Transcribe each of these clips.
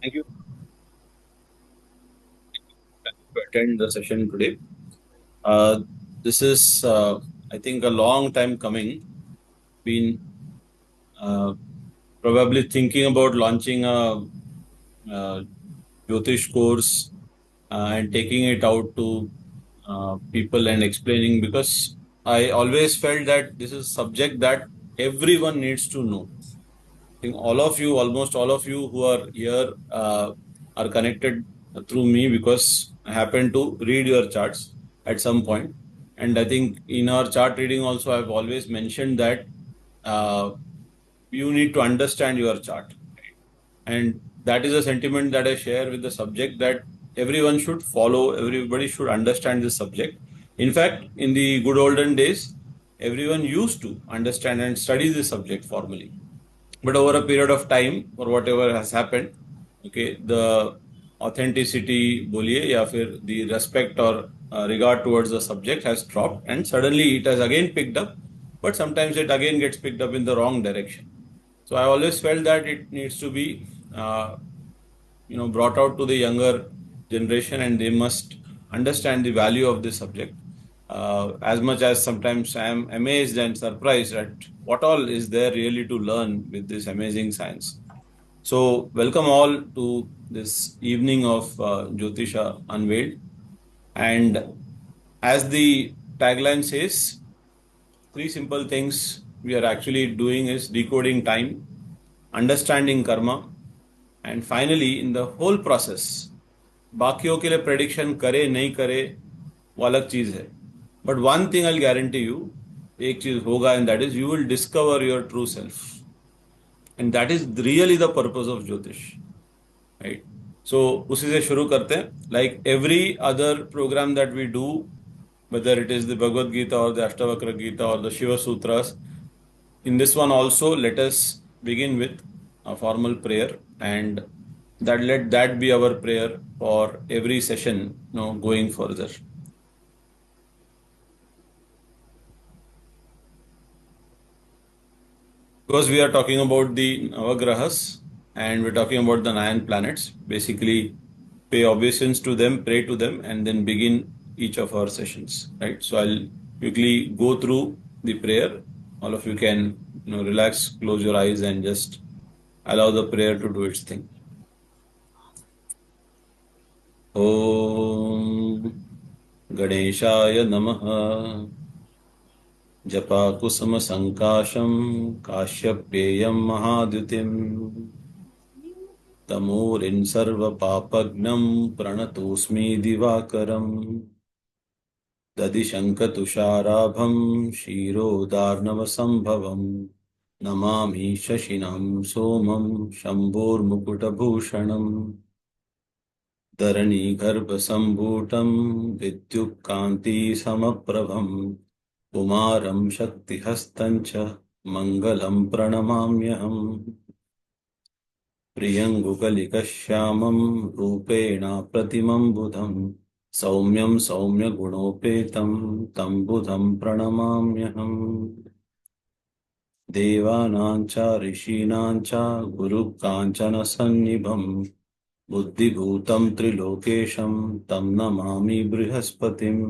Thank you to attend the session today. Uh, this is, I think, a long time coming. Been uh, probably thinking about launching a Jyotish course and taking it out to people and explaining, because I always felt that this is a subject that everyone needs to know. I think all of you, almost all of you who are here, are connected through me because I happen to read your charts at some point. And I think in our chart reading also, I've always mentioned that uh, you need to understand your chart. And that is a sentiment that I share with the subject, that everyone should follow, everybody should understand this subject. In fact, in the good olden days, everyone used to understand and study this subject formally. But over a period of time, or whatever has happened, okay, the authenticity बोलिए या फिर the respect or regard towards the subject has dropped, and suddenly it has again picked up, but sometimes it again gets picked up in the wrong direction. So I always felt that it needs to be brought out to the younger generation, and they must understand the value of this subject. As much as sometimes I am amazed and surprised at what all is there really to learn with this amazing science. So welcome all to this evening of Jyotisha Unveiled. And as the tagline says, three simple things we are actually doing is decoding time, understanding karma, and finally, in the whole process, बाकियों के लिए prediction करे नहीं करे वो अलग चीज है. But one thing I guarantee you, एक चीज होगा, and that is you will discover your true self. And that is really the purpose of jyotish, right? So उसी से शुरू करते हैं. Like every other program that we do, whether it is the Bhagavad Gita or the Ashtavakra Gita or the Shiva Sutras, in this one also, let us begin with a formal prayer, and let that be our prayer for every session, going further. Because we are talking about the Navagrahas and we're talking about the 9 planets, basically pay obeisance to them, pray to them, and then begin each of our sessions, right? So I'll quickly go through the prayer. All of you can, relax, close your eyes, and just allow the prayer to do its thing. Om Ganeshaya Namaha. जपाकुसुम संकाशम काश्यपेयं महाद्युतिम् तमूरिन् सर्वपापघ्नं प्रणतोऽस्मि दिवाकरम् दधिशङ्खतुषाराभं क्षीरोदार्णवसम्भवम् नमामि शशिनं सोमं शम्भोर्मुकुटभूषणम् धरणीगर्भसम्भूतं विद्युत्कान्तिसमप्रभम् कुमारं शक्तिहस्तं च मङ्गलं प्रणमाम्यहम् प्रियङ्गुकलिकश्यामं रूपेण प्रतिमं बुधं सौम्यं सौम्यगुणोपेतं तं बुधं प्रणमाम्यहम् देवानां च ऋषीणां च गुरुकाञ्चनसन्निभं बुद्धिभूतं त्रिलोकेशं तं नमामि बृहस्पतिम्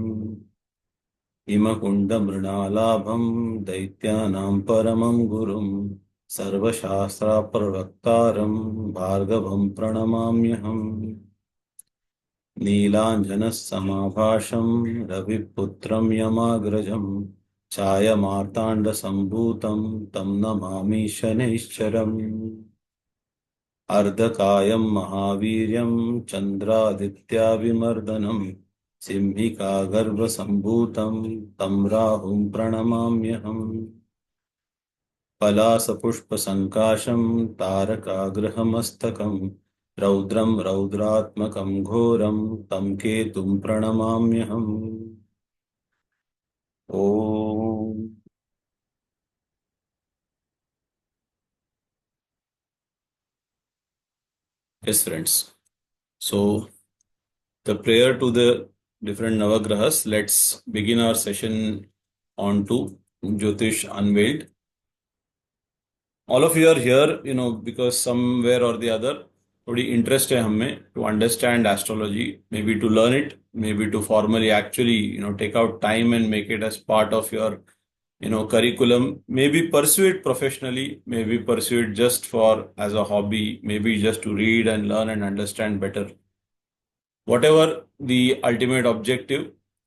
हिमकुण्डमृणालाभं दैत्यानां परमं गुरुं सर्वशास्त्रप्रवक्तारं भार्गवं प्रणमाम्यहम् नीलाञ्जनसमाभाषं रविपुत्रं यमाग्रजं छायामार्ताण्डसम्भूतं तं नमामि शनैश्चरम् अर्धकायं महावीर्यं चन्द्रादित्याविमर्दनम् सिंहिका गर्भसम्भूतं तं राहुं प्रणमाम्यहम् पलासपुष्पसङ्काशं तारकाग्रहमस्तकं रौद्रं रौद्रात्मकं घोरं तं केतुं प्रणमाम्यहम्. ॐ Yes, friends. So the prayer to the different Navagrahas. Let's begin our session on to Jyotish Unveiled. All of you are here, because somewhere or the other, थोड़ी इंटरेस्ट है हमें to understand astrology, maybe to learn it, maybe to formally actually take out time and make it as part of your curriculum, maybe pursue it professionally, maybe pursue it just for as a hobby, maybe just to read and learn and understand better. Whatever the ultimate objective,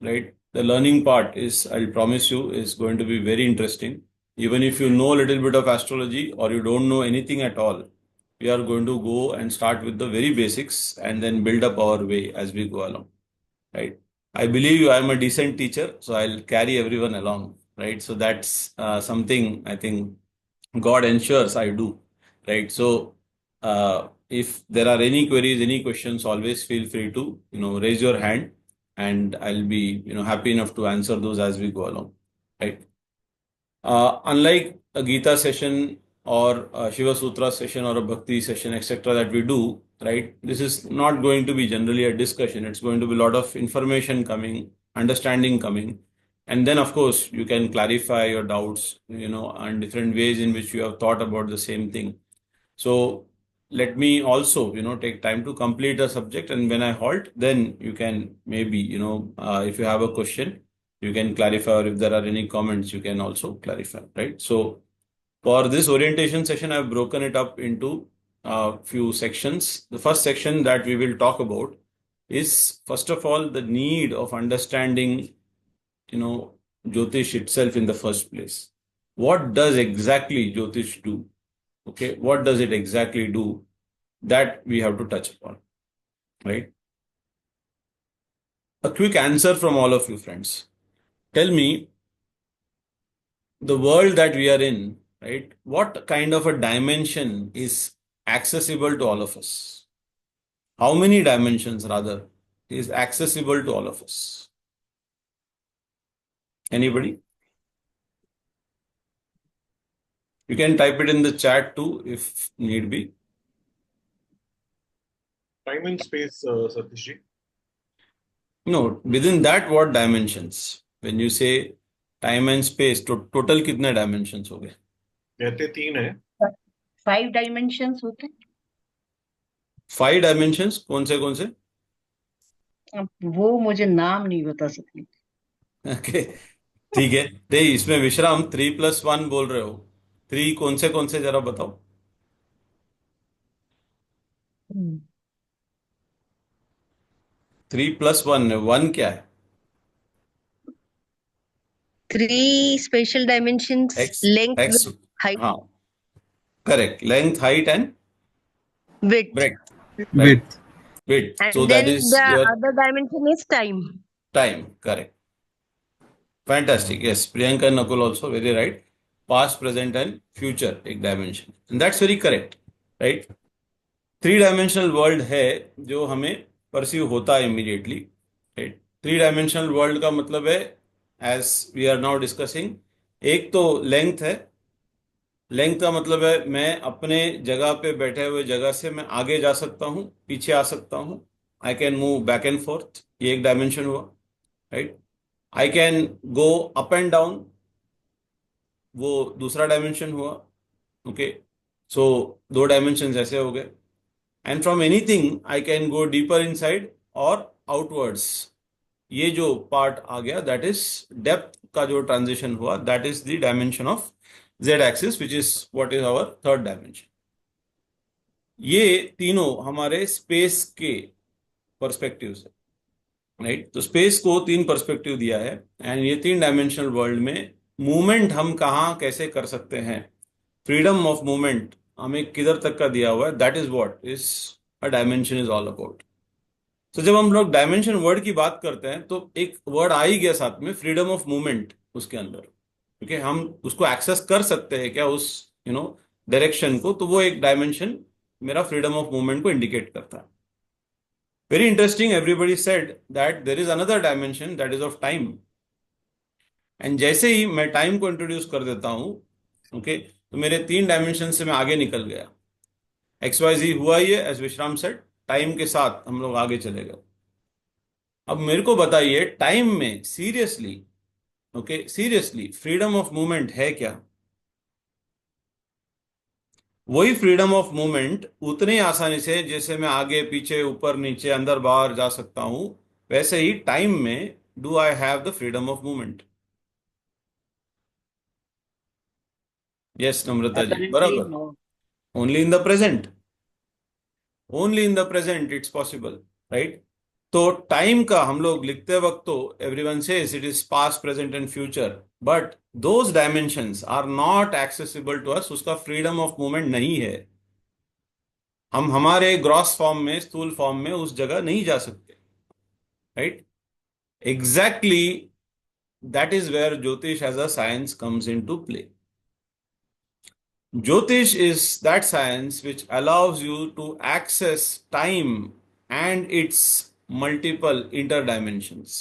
right? The learning part is, I'll promise you, is going to be very interesting. Even if you know a little bit of astrology or you don't know anything at all, we are going to go and start with the very basics and then build up our way as we go along, right? I believe I'm a decent teacher, so I'll carry everyone along, right? So that's something I think God ensures I do, right? So if there are any queries, any questions, always feel free to raise your hand, and I'll be happy enough to answer those as we go along, right? Unlike a Gita session or a Shiva Sutra session or a Bhakti session, etc., that we do, right? This is not going to be generally a discussion. It's going to be a lot of information coming, understanding coming. And then, of course, you can clarify your doubts, and different ways in which you have thought about the same thing. So let me also, take time to complete a subject. And when I halt, then you can maybe, if you have a question, you can clarify, or if there are any comments, you can also clarify, right? So for this orientation session, I've broken it up into a few sections. The first section that we will talk about is, first of all, the need of understanding, Jyotish itself in the first place. What does exactly Jyotish do? Okay, what does it exactly do? That we have to touch upon, right? A quick answer from all of you, friends. Tell me, the world that we are in, right? What kind of a dimension is accessible to all of us? How many dimensions, rather, is accessible to all of us? Anybody? You can type it in the chat too if need be. Time and space, Satish ji. No, within that, what dimensions? When you say time and space, total कितने dimensions हो गए? कहते 3 है. 5 dimensions होते हैं. 5 dimensions कौन से? अब वो मुझे नाम नहीं बता सकती. Okay, ठीक है. नहीं, इसमें विश्राम 3+1 बोल रहे हो. 3 कौन से जरा बताओ. 3+1 1 क्या है? 3 spatial dimensions, X, length, X, width, height, हाँ, correct. Length, height, and width. breadth, right? Width. Width. And So then that is the your other dimension is time. time, correct. Fantastic. Yes, Priyanka and Nakul also very right. Past, present, and future एक dimension. And that's very correct, right? 3-dimensional world है जो हमें perceive होता है immediately, right? 3-dimensional world का मतलब है, as we are now discussing, एक तो length है. लेंथ का मतलब है मैं अपने जगह पे बैठे हुए जगह से मैं आगे जा सकता हूँ, पीछे आ सकता हूँ. I can move back and fourth, ये एक डायमेंशन हुआ, right. I can go up and down, वो दूसरा डायमेंशन हुआ. ओके, सो 2 डायमेंशन ऐसे हो गए. And from anything I can go deeper inside और आउटवर्ड्स. ये जो पार्ट आ गया, दैट इज डेप्थ का जो ट्रांजिशन हुआ, that is the dimension of z axis, which is what is our third dimension. ये तीनों हमारे स्पेस के पर्सपेक्टिव से, राइट. तो स्पेस को 3 पर्सपेक्टिव दिया है, एंड ये 3 डायमेंशनल वर्ल्ड में मूवमेंट हम कहाँ कैसे कर सकते हैं, फ्रीडम ऑफ मूवमेंट हमें किधर तक का दिया हुआ है, that is what is a dimension is all about. तो जब हम लोग डायमेंशन वर्ड की बात करते हैं तो एक वर्ड आ ही गया साथ में, फ्रीडम ऑफ मूवमेंट उसके अंदर, क्योंकि हम उसको एक्सेस कर सकते हैं क्या उस डायरेक्शन को, तो वो एक डायमेंशन मेरा फ्रीडम ऑफ मूवमेंट को इंडिकेट करता है. Very interesting. Everybody said that there is another dimension that is of time. And जैसे ही मैं टाइम को इंट्रोड्यूस कर देता हूं, ओके, तो मेरे 3 डायमेंशन से मैं आगे निकल गया. XYZ हुआ ही है, एज विश्राम सेड, टाइम के साथ हम लोग आगे चले गए. अब मेरे को बताइए, टाइम में seriously, okay, seriously freedom of movement है क्या? वही फ्रीडम ऑफ मूवमेंट उतनी आसानी से जैसे मैं आगे पीछे ऊपर नीचे अंदर बाहर जा सकता हूं, वैसे ही टाइम में do I have the freedom of movement? Yes Namrata ji, absolutely बराबर। No. Only in the present, only in the present it's possible, right? तो टाइम का हम लोग लिखते वक्त तो everyone says it is past present and future, but those dimensions are not accessible to us, उसका freedom of movement नहीं है। हम हमारे ग्रॉस फॉर्म में, स्थूल फॉर्म में उस जगह नहीं जा सकते, right? Exactly, that is where Jyotish as a science comes into play. Jyotish is that science which allows you to access time and its multiple interdimensions.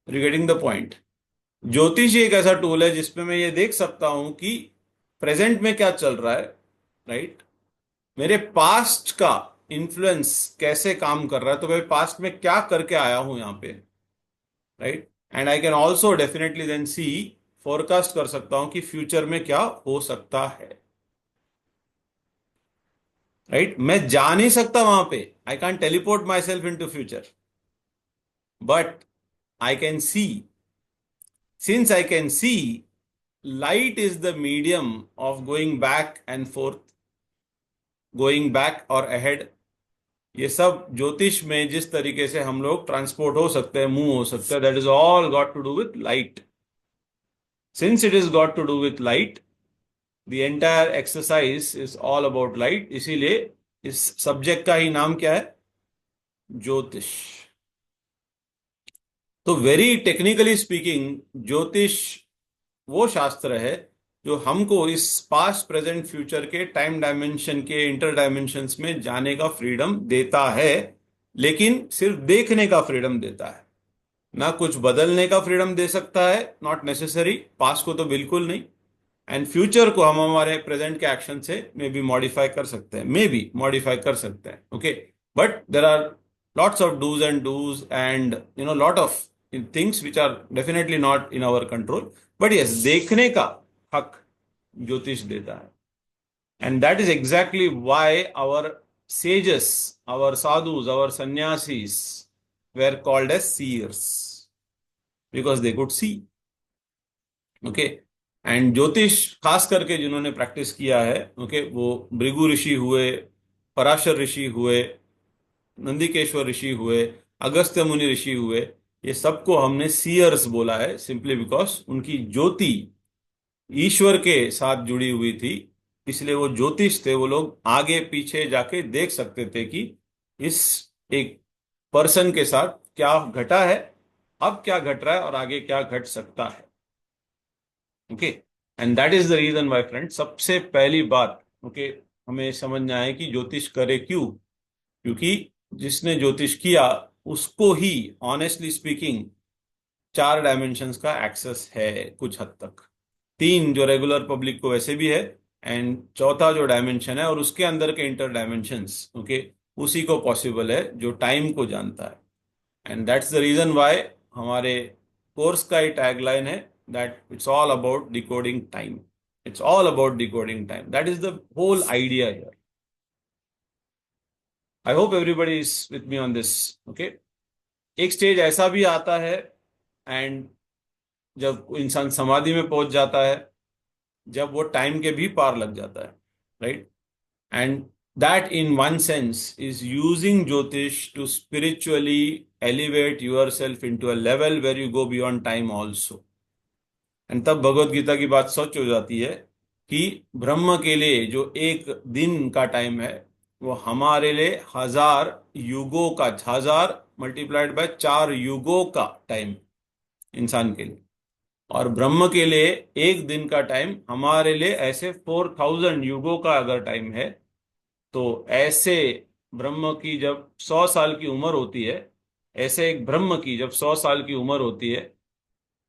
Are you getting the point? ज्योतिष एक ऐसा tool है जिसमें मैं ये देख सकता हूं कि प्रेजेंट में क्या चल रहा है, राइट? मेरे पास्ट का इन्फ्लुएंस कैसे काम कर रहा है, तो मैं पास्ट में क्या करके आया हूं यहाँ पे, right? And I can also definitely then see, forecast कर सकता हूं कि फ्यूचर में क्या हो सकता है, राइट? मैं जा नहीं सकता वहां पे, I can teleport myself into future, but I can see, since I can see, light is the medium of going back and forth, going back or ahead. ये सब ज्योतिष में जिस तरीके से हम लोग ट्रांसपोर्ट हो सकते हैं, मूव हो सकते हैं, that is all got to do with light. Since it is got to do with light, the entire exercise is all about light, इसीलिए इस सब्जेक्ट का ही नाम क्या है? ज्योतिष। तो वेरी टेक्निकली स्पीकिंग, ज्योतिष वो शास्त्र है जो हमको इस पास्ट प्रेजेंट फ्यूचर के टाइम डायमेंशन के इंटर डायमेंशंस में जाने का फ्रीडम देता है, लेकिन सिर्फ देखने का फ्रीडम देता है, ना कुछ बदलने का फ्रीडम दे सकता है, नॉट नेसेसरी, पास्ट को तो बिल्कुल नहीं, एंड फ्यूचर को हम हमारे प्रेजेंट के एक्शन से मे बी मॉडिफाई कर सकते हैं, मे बी मॉडिफाई कर सकते हैं, okay? But there are lots of dos and lot of things which are definitely not in our control, but yes, देखने का हक ज्योतिष देता है। And that is exactly why our sages, our sadhus, our sannyasis were called as seers, because they could see, okay? And ज्योतिष खास करके जिन्होंने प्रैक्टिस किया है, ओके, वो भृगु ऋषि हुए, पराशर ऋषि हुए, नंदिकेश्वर ऋषि हुए, अगस्त्य मुनि ऋषि हुए, ये सबको हमने सीयर्स बोला है, सिंपली बिकॉज उनकी ज्योति ईश्वर के साथ जुड़ी हुई थी, इसलिए वो ज्योतिष थे। वो लोग आगे पीछे जाके देख सकते थे कि इस एक पर्सन के साथ क्या घटा है, अब क्या घट रहा है और आगे क्या घट सकता है, okay? And that is the reason why friend, सबसे पहली बात, ओके, हमें समझना है कि ज्योतिष करे क्यों, क्योंकि जिसने ज्योतिष किया उसको ही ऑनेस्टली स्पीकिंग 4 डायमेंशंस का एक्सेस है, कुछ हद तक 3 जो रेगुलर पब्लिक को वैसे भी है, एंड चौथा जो डायमेंशन है और उसके अंदर के इंटर डायमेंशंस, ओके, उसी को पॉसिबल है जो टाइम को जानता है। And that's the reason why हमारे कोर्स का ही टैगलाइन है that it's all about decoding time, it's all about decoding time, that is the whole idea here. I hope everybody is with me on this, okay? एक stage ऐसा भी आता है, and जब इंसान समाधि में पहुंच जाता है, जब वो टाइम के भी पार लग जाता है, right? And that in one sense is using Jyotish to spiritually elevate yourself into a level where you go beyond time also. And तब भगवत गीता की बात सच हो जाती है कि ब्रह्म के लिए जो एक दिन का टाइम है, वो हमारे लिए 1000 युगों का, 1000 मल्टीप्लाइड बाय 4 युगों का टाइम इंसान के लिए, और ब्रह्म के लिए एक दिन का टाइम हमारे लिए ऐसे 4000 युगों का अगर टाइम है, तो ऐसे ब्रह्म की जब 100 साल की उम्र होती है, ऐसे एक ब्रह्म की जब 100 साल की उम्र होती है,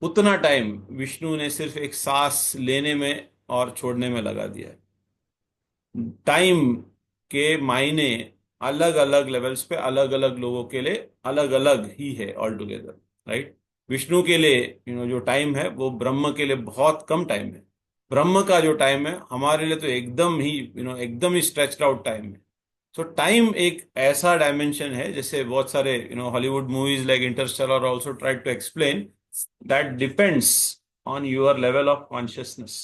उतना टाइम विष्णु ने सिर्फ एक सांस लेने में और छोड़ने में लगा दिया है। टाइम के मायने अलग अलग लेवल्स पे अलग अलग लोगों के लिए अलग अलग ही है ऑल टुगेदर, राइट? विष्णु के लिए जो टाइम है वो ब्रह्म के लिए बहुत कम टाइम है, ब्रह्म का जो टाइम है हमारे लिए तो एकदम ही एकदम ही स्ट्रेच्ड आउट टाइम है। सो टाइम एक ऐसा डायमेंशन है, जैसे बहुत सारे Hollywood movies like Interstellar also try to explain, that depends on your level of consciousness.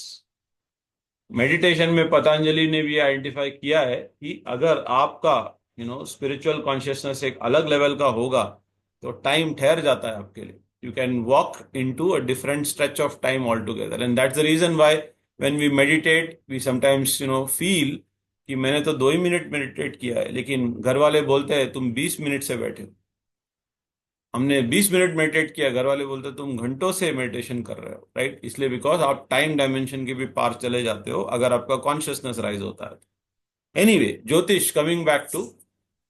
Meditation में पतंजलि ने भी आइडेंटिफाई किया है कि अगर आपका स्पिरिचुअल कॉन्शियसनेस एक अलग लेवल का होगा तो टाइम ठहर जाता है आपके लिए। You can walk into a different stretch of time all together, and that's the reason why when we meditate we sometimes feel कि मैंने तो 2 ही मिनट मेडिटेट किया है, लेकिन घर वाले बोलते हैं तुम 20 मिनट से बैठे हो। हमने 20 मिनट मेडिटेट किया, घर वाले बोलते तुम घंटों से मेडिटेशन कर रहे हो, राइट? इसलिए बिकॉज आप टाइम डायमेंशन के भी पार चले जाते हो अगर आपका कॉन्शियसनेस राइज होता है। Anyway, Jyotish coming back to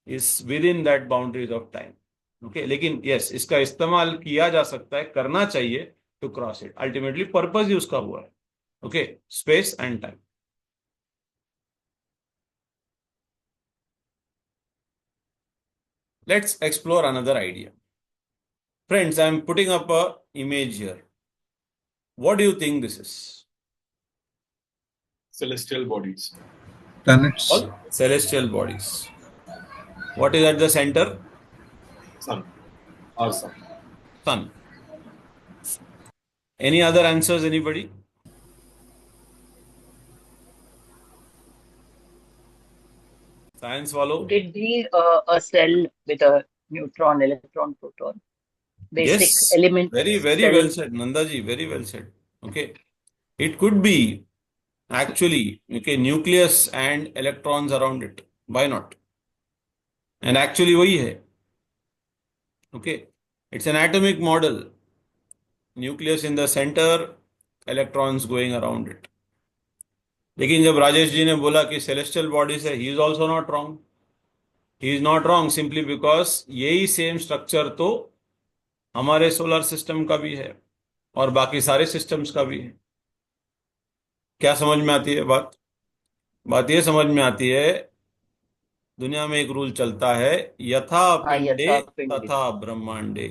is within that boundaries of time. Okay, लेकिन यस, इसका इस्तेमाल किया जा सकता है, करना चाहिए to cross it. Ultimately purpose ही उसका हुआ है। Okay, space and time. Let's explore another idea. Friends, I am putting up a image here. What do you think this is? Celestial bodies. Planets. All celestial bodies. What is at the center? Sun. Our sun. Sun. Any other answers, anybody? Science follow? Could it be a cell with a neutron, electron, proton? Basic Yes. element Very, very cell. well said, Nanda ji. Very well said. Okay. It could be actually, okay, nucleus and electrons around it. Why not? And actually वही है. Okay. It's an atomic model. Nucleus in the center, electrons going around it. लेकिन जब राजेश जी ने बोला कि celestial bodies है, he is also not wrong. He is not wrong simply because यही same structure तो हमारे सोलर सिस्टम का भी है और बाकी सारे सिस्टम्स का भी है। क्या समझ में आती है बात? बात ये समझ में आती है, दुनिया में एक रूल चलता है, यथा पिंडे यथा पिंडे। तथा ब्रह्मांडे।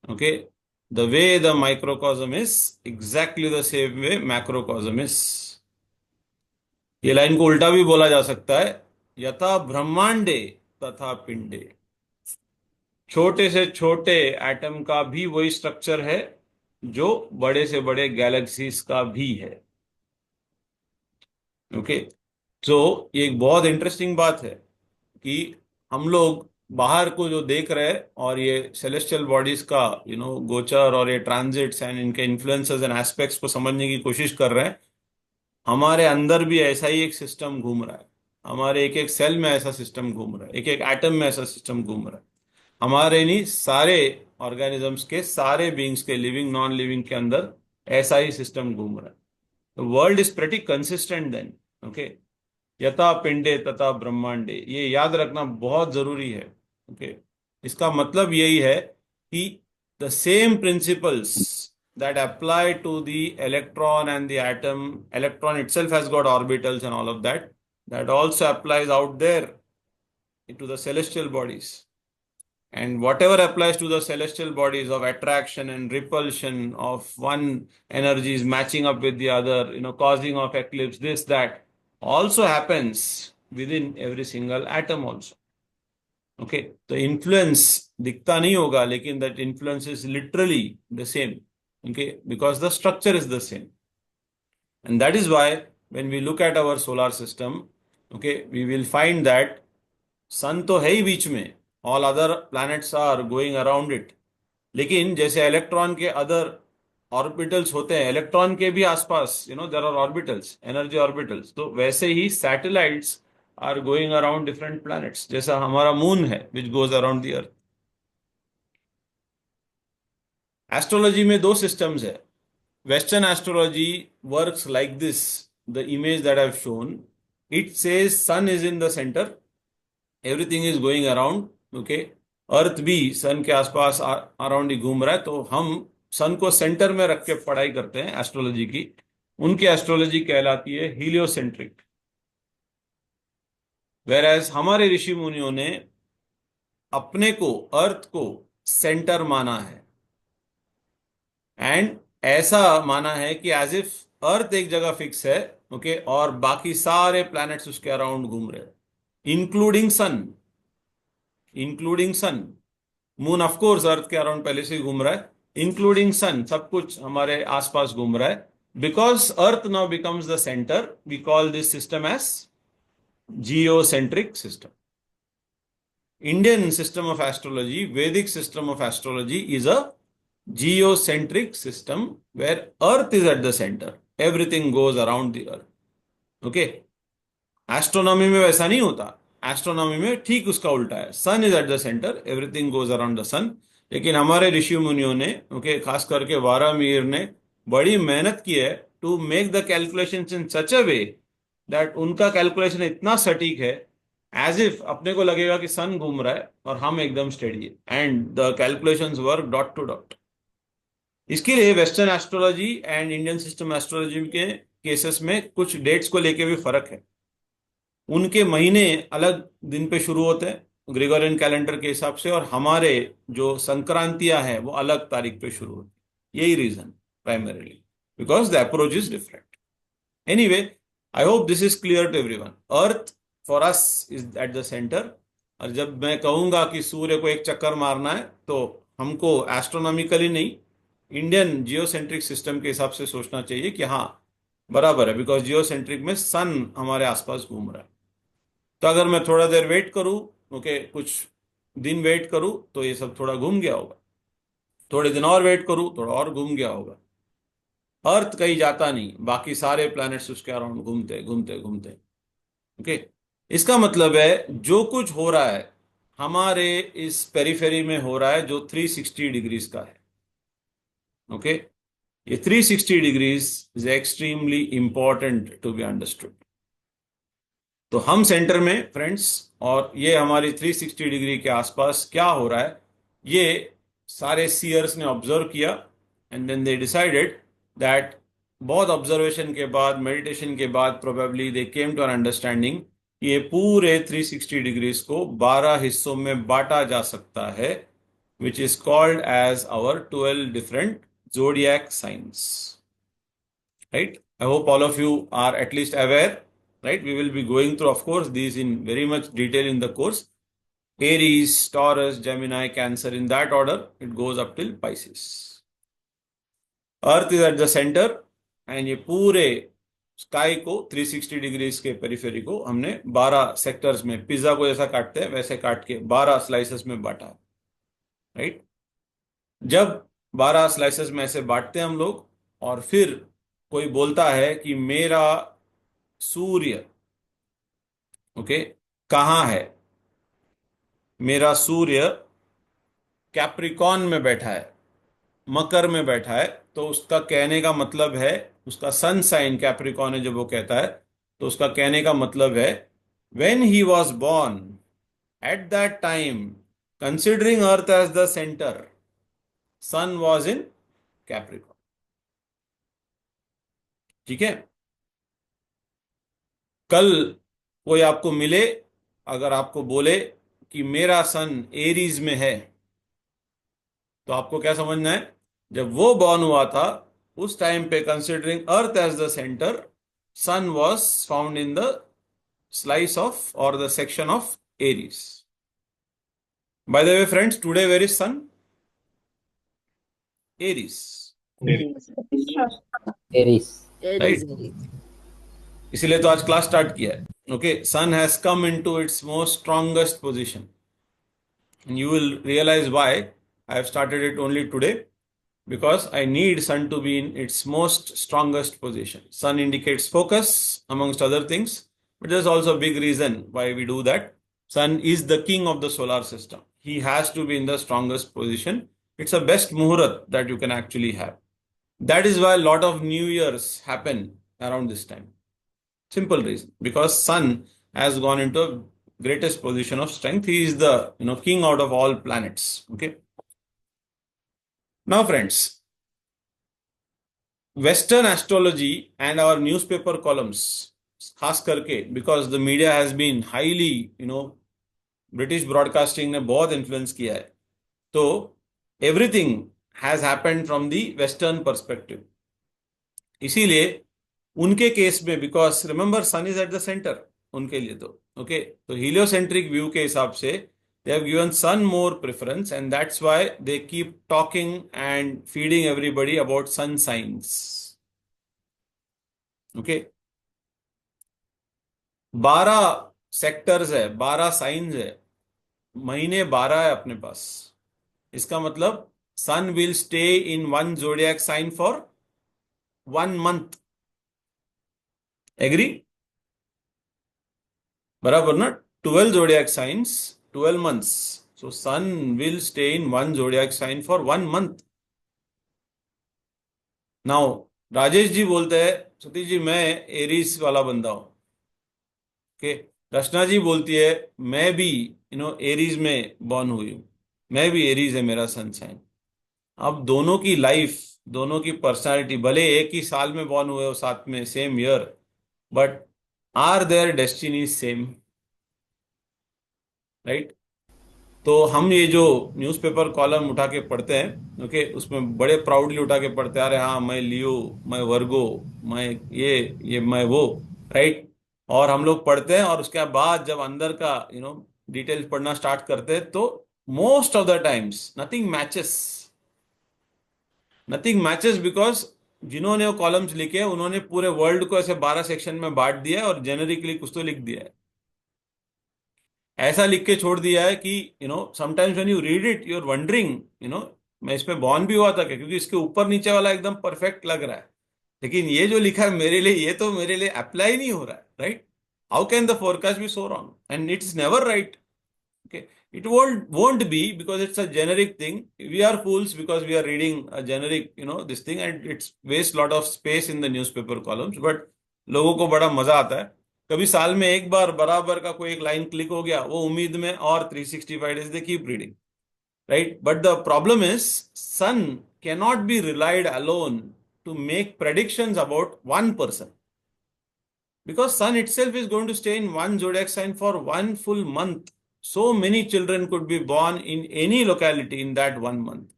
Okay, the way the microcosm is exactly the same way macrocosm is. ये लाइन को उल्टा भी बोला जा सकता है, यथा ब्रह्मांडे तथा पिंडे। छोटे से छोटे एटम का भी वही स्ट्रक्चर है जो बड़े से बड़े गैलेक्सीज का भी है। ओके, तो ये एक बहुत इंटरेस्टिंग बात है कि हम लोग बाहर को जो देख रहे हैं और ये सेलेस्टियल बॉडीज का गोचर और ये ट्रांजिट्स एंड इनके इन्फ्लुएंसेस एंड एस्पेक्ट्स को समझने की कोशिश कर रहे हैं, हमारे अंदर भी ऐसा ही एक सिस्टम घूम रहा है। हमारे एक एक सेल में ऐसा सिस्टम घूम रहा है, एक एक एटम में ऐसा सिस्टम घूम रहा है। हमारे नहीं, सारे ऑर्गेनिजम्स के, सारे बीइंग्स के, लिविंग नॉन लिविंग के अंदर ऐसा ही सिस्टम घूम रहा है। The world is pretty consistent then. Okay, यथा पिंडे तथा ब्रह्मांडे, ये याद रखना बहुत जरूरी है। ओके, इसका मतलब यही है कि the same principles that apply to the electron and the atom, electron itself has got orbitals and all of that, that also applies out there to the celestial bodies. And whatever applies to the celestial bodies of attraction and repulsion, of one energy is matching up with the other, causing of eclipse, this, that, also happens within every single atom also. Okay, the influence दिखता नहीं होगा, लेकिन that influence is literally the same. Okay, because the structure is the same. And that is why when we look at our solar system, okay, we will find that sun तो है ही बीच में, all other planets are going around it. लेकिन जैसे electron के other orbitals होते हैं, electron के भी आसपास there are orbitals, energy orbitals, तो वैसे ही satellites are going around different planets, जैसा हमारा मून है which goes around the earth. Astrology में दो सिस्टम्स है। Western astrology works like this, the image that I have shown, it says sun is in the centre, everything is going around. Okay, earth भी sun के आसपास around ही घूम रहा है, तो हम सन को सेंटर में रख के पढ़ाई करते हैं एस्ट्रोलॉजी की। उनकी एस्ट्रोलॉजी कहलाती है हीलियोसेंट्रिक। वेरएज हमारे ऋषि मुनियों ने अपने को, अर्थ को सेंटर माना है, एंड ऐसा माना है कि एज इफ अर्थ एक जगह फिक्स है, ओके, और बाकी सारे प्लैनेट्स उसके अराउंड घूम रहे हैं, including sun, including sun. Moon of course earth के अराउंड पहले से ही घूम रहा है, इंक्लूडिंग सन, सब कुछ हमारे आसपास घूम रहा है। Because earth now becomes the centre, we call this system as geocentric system. Indian system of astrology, Vedic system of astrology is a geocentric system where Earth is at the center. Everything goes around the Earth. Okay? Astronomy में वैसा नहीं होता, astronomy में ठीक उसका उल्टा है, sun is at the centre, everything goes around the sun. लेकिन हमारे ऋषि मुनियों ने, ओके, खास करके वारामीर ने बड़ी मेहनत की है to make the calculation in such a way that उनका कैलकुलेशन इतना सटीक है, एज इफ अपने को लगेगा कि सन घूम रहा है और हम एकदम स्टेडी है, and the calculations work dot to dot. इसके लिए western astrology and Indian system astrology के केसेस में कुछ डेट्स को लेके भी फर्क है। उनके महीने अलग दिन पे शुरू होते हैं ग्रेगोरियन कैलेंडर के हिसाब से, और हमारे जो संक्रांतियां हैं वो अलग तारीख पे शुरू होती है। यही reason primarily, because the approach is different. Anyway, I hope this is clear to everyone. Earth for us is at the centre, और जब मैं कहूंगा कि सूर्य को एक चक्कर मारना है तो हमको एस्ट्रोनॉमिकली नहीं, इंडियन जियोसेंट्रिक सिस्टम के हिसाब से सोचना चाहिए कि हाँ बराबर है, बिकॉज जियोसेंट्रिक में सन हमारे आसपास घूम रहा है। तो अगर मैं थोड़ा देर वेट करूं, ओके, कुछ दिन वेट करूं तो ये सब थोड़ा घूम गया होगा, थोड़े दिन और वेट करूं थोड़ा और घूम गया होगा। अर्थ कहीं जाता नहीं, बाकी सारे प्लैनेट्स उसके अराउंड घूमते घूमते घूमते। ओके, इसका मतलब है जो कुछ हो रहा है हमारे इस पेरिफेरी में हो रहा है जो 360 डिग्रीज का है। ओके, ये 360 degrees is extremely important to be understood. तो हम सेंटर में फ्रेंड्स, और ये हमारी 360 डिग्री के आसपास क्या हो रहा है ये सारे सीयर्स ने ऑब्जर्व किया, and then they decided that, बहुत ऑब्जर्वेशन के बाद, मेडिटेशन के बाद, probably they came to an understanding, ये पूरे 360 डिग्रीज को 12 हिस्सों में बांटा जा सकता है, which is called as our 12 different zodiac signs. Right? I hope all of you are at least aware. Right? We will be going through, of course, these in very much detail in the course. Aries, Taurus, Gemini, Cancer, in that order, it goes up till Pisces. Earth is at the center, and ये पूरे sky को 360 degrees के periphery को हमने 12 sectors में, pizza को जैसा काटते हैं वैसे काट के 12 स्लाइसेस में बांटा है। राइट? जब 12 स्लाइसेस में ऐसे बांटते हैं हम लोग, और फिर कोई बोलता है कि मेरा सूर्य, ओके, कहाँ है, मेरा सूर्य कैप्रिकॉन में बैठा है, मकर में बैठा है, तो उसका कहने का मतलब है, उसका सन साइन कैप्रिकॉन है जब वो कहता है, तो उसका कहने का मतलब है when he was born at that time, considering earth as the centre, sun was in Capricorn. ठीक है? कल कोई आपको मिले, अगर आपको बोले कि मेरा सन एरीज में है, तो आपको क्या समझना है, जब वो बॉर्न हुआ था उस टाइम पे, considering earth as the centre, sun was found in the slice of और the section of Aries. By the way friends, today where is sun? Aries. Aries. Right? इसीलिए तो आज क्लास स्टार्ट किया है। Okay, sun has come into its most strongest position, and you will realize why I have started it only today, because I need sun to be in its most strongest position. Sun indicates focus amongst other things, but there's also a big reason why we do that. Sun is the king of the solar system. He has to be in the strongest position. It's the best muhurat that you can actually have. That is why a lot of New Years happen around this time. Simple reason, because sun has gone into a greatest position of strength. He is the king out of all planets. Okay. Now friends, Western astrology and our newspaper columns, खास करके, because the media has been highly, British broadcasting ने बहुत influence किया है, तो everything has happened from the western perspective. इसीलिए उनके case में, because remember sun is at the centre उनके लिए, तो ओके, तो हीलियोसेंट्रिक व्यू के हिसाब से they have given sun more preference, and that's why they keep talking and feeding everybody about sun signs. Okay, 12 sectors है, 12 science है, महीने 12 है अपने पास. इसका मतलब sun will stay in one zodiac sign for 1 month. Agree? बराबर ना? 12 zodiac signs, 12 months. So sun will stay in one zodiac sign for 1 month. Now Rajesh ji बोलते हैं सतीश जी मैं एरीज वाला बंदा हूं. ओके, रचना जी बोलती है मैं भी एरीज में बॉर्न हुई हूं, मैं भी एरीज है मेरा सन साइन. अब दोनों की लाइफ, दोनों की पर्सनालिटी, भले एक ही साल में बॉर्न हुए हो, साथ में same year, but are their destiny same? Right? तो हम ये जो न्यूज़पेपर कॉलम उठा के पढ़ते हैं, ओके, उसमें बड़े प्राउडली उठा के पढ़ते हैं, अरे हाँ मैं लियो, मैं वर्गो, मैं ये मैं वो, राइट? और हम लोग पढ़ते हैं और उसके बाद जब अंदर का डिटेल्स पढ़ना स्टार्ट करते हैं तो most of the times nothing matches. Nothing matches because जिन्होंने वो कॉलम्स लिखे हैं उन्होंने पूरे वर्ल्ड को ऐसे 12 सेक्शन में बांट दिया है और जेनरिकली कुछ तो लिख दिया है. ऐसा लिख के छोड़ दिया है कि sometimes when you read it you are wondering मैं इसमें बॉर्न भी हुआ था क्या, क्योंकि इसके ऊपर नीचे वाला एकदम परफेक्ट लग रहा है, लेकिन ये जो लिखा है मेरे लिए, ये तो मेरे लिए अप्लाई नहीं हो रहा है. Right? How can the forecast be so wrong and it is never right? Okay, it won't be because it's a generic thing. We are fools because we are reading a generic, this thing, and it's wastes lot of space in the newspaper columns. But लोगों को बड़ा मजा आता है. कभी साल में एक बार बराबर का कोई एक लाइन क्लिक हो गया, वो उम्मीद में और 365 days they keep reading, right? But the problem is, sun cannot be relied alone to make predictions about one person. Because sun itself is going to stay in one zodiac sign for one full month. So many children could be born in any locality in that 1 month.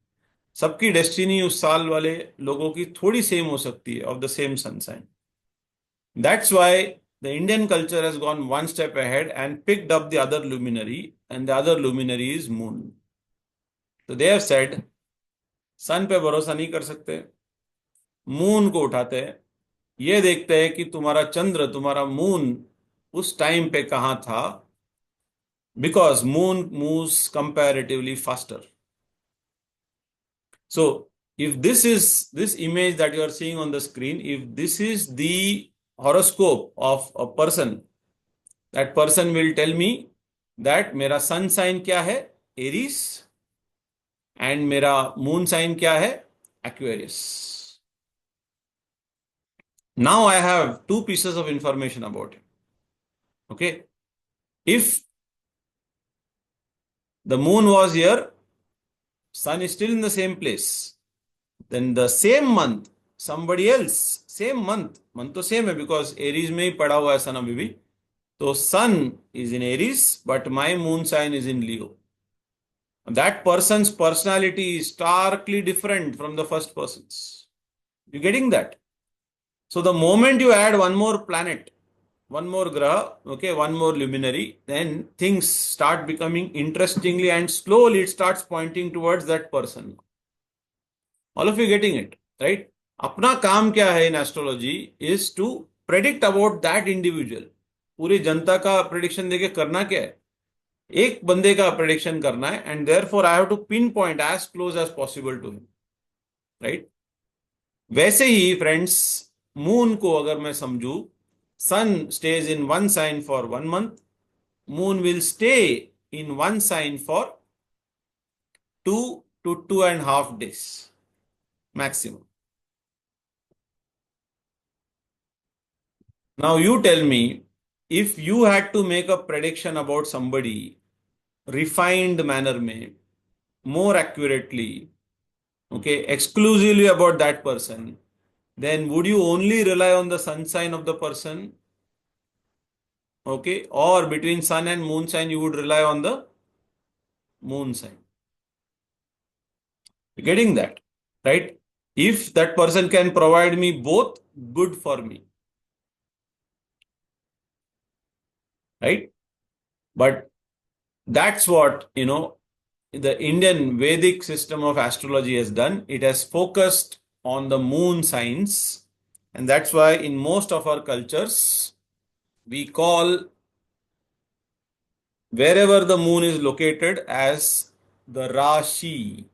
सबकी destiny उस साल वाले लोगों की थोड़ी same हो सकती है, of the same sun sign. That's why the Indian culture has gone one step ahead and picked up the other luminary, and the other luminary is moon. So they have said, sun पे भरोसा नहीं कर सकते, moon को उठाते हैं, ये देखते हैं कि तुम्हारा चंद्र, तुम्हारा मून उस टाइम पे कहां था, because moon moves comparatively faster. So if this image that you are seeing on the screen, if this is the horoscope of a person, that person will tell me that मेरा sun sign क्या है, Aries, and मेरा moon sign क्या है, Aquarius. Now I have two pieces of information about it. Okay, if the moon was here, sun is still in the same place, then the same month somebody else, same month तो same है because Aries में ही पड़ा हुआ है sun अभी भी, तो sun is in Aries but my moon sign is in Leo. That person's personality is starkly different from the first person's. You getting that? So the moment you add one more planet, one more graha, okay, one more luminary, then things start becoming interestingly, and slowly it starts pointing towards that person. All of you getting it, right? अपना काम क्या है in astrology is to predict about that individual. पूरी जनता का prediction देके करना क्या है? एक बंदे का prediction करना है, and therefore I have to pinpoint as close as possible to him, right? वैसे ही friends, moon को अगर मैं समझू, sun stays in one sign for 1 month, moon will stay in one sign for 2 to 2.5 days maximum. Now you tell me, if you had to make a prediction about somebody refined manner में, more accurately, okay, exclusively about that person, then would you only rely on the sun sign of the person? Okay, or between sun and moon sign you would rely on the moon sign? You getting that? right? If that person can provide me both, good for me, right? But that's what, the Indian Vedic system of astrology has done. It has focused on the moon signs, and that's why in most of our cultures, we call wherever the moon is located as the Rashi.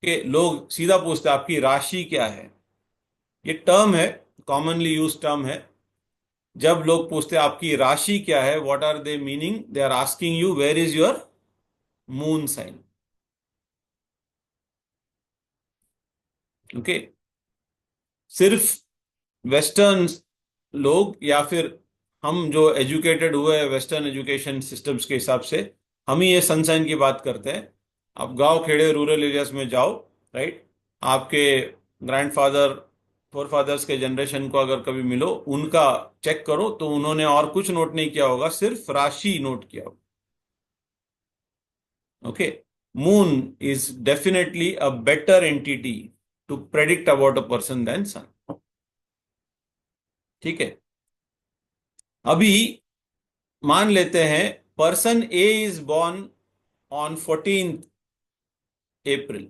के लोग सीधा पूछते हैं आपकी राशि क्या है। ये टर्म है, कॉमनली यूज टर्म है। जब लोग पूछते हैं आपकी राशि क्या है, what are they meaning, they are asking you where is your moon sign. Okay, सिर्फ वेस्टर्न लोग या फिर हम जो एजुकेटेड हुए हैं वेस्टर्न एजुकेशन सिस्टम्स के हिसाब से, हम ही ये सनसाइन की बात करते हैं। आप गांव खेड़े रूरल एरियाज में जाओ, राइट, आपके ग्रैंडफादर फोरफादर्स के जनरेशन को अगर कभी मिलो, उनका चेक करो तो उन्होंने और कुछ नोट नहीं किया होगा, सिर्फ राशि नोट किया होगा। Okay, moon is definitely a better entity to predict about a person than sun. ठीक है, अभी मान लेते हैं person A is born on 14th April.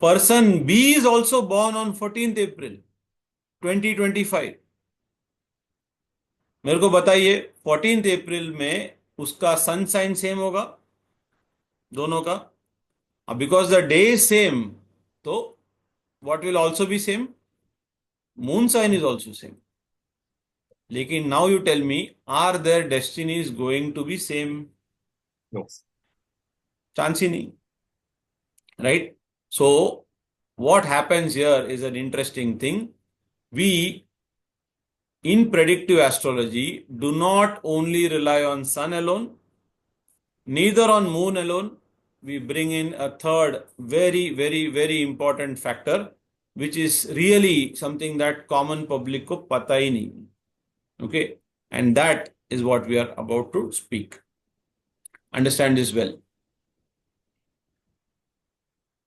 Person B is also born on 14th April 2025. मेरे को बताइए 14th April में उसका सन साइन सेम होगा दोनों का? अब because the day is same, तो what will also be same? Moon sign is also same. लेकिन now you tell me, are their destinies going to be same? No. Chance ही नहीं, राइट? So what happens here is an interesting thing. We in predictive astrology do not only rely on sun alone, neither on moon alone. We bring in a third very, very, very important factor, which is really something that common public को पता ही नहीं। Okay, and that is what we are about to speak. Understand this well.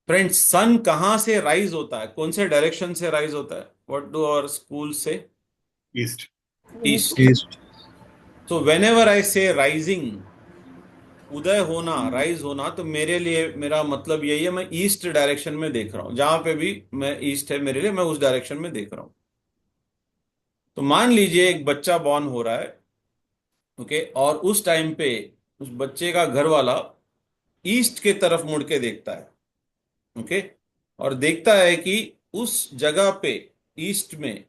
Friends, sun कहां से rise होता है, कौन से direction से राइज होता है? व्हाट डू आवर स्कूल से? East. East. So whenever I से राइजिंग, उदय होना, राइज होना, तो मेरे लिए मेरा मतलब यही है, मैं ईस्ट डायरेक्शन में देख रहा हूं। जहां पे भी मैं ईस्ट है मेरे लिए, मैं उस डायरेक्शन में देख रहा हूं। तो मान लीजिए एक बच्चा बॉर्न हो रहा है, ओके, और उस टाइम पे उस बच्चे का घर वाला ईस्ट के तरफ मुड़ के देखता है, ओके, और देखता है कि उस जगह पे ईस्ट में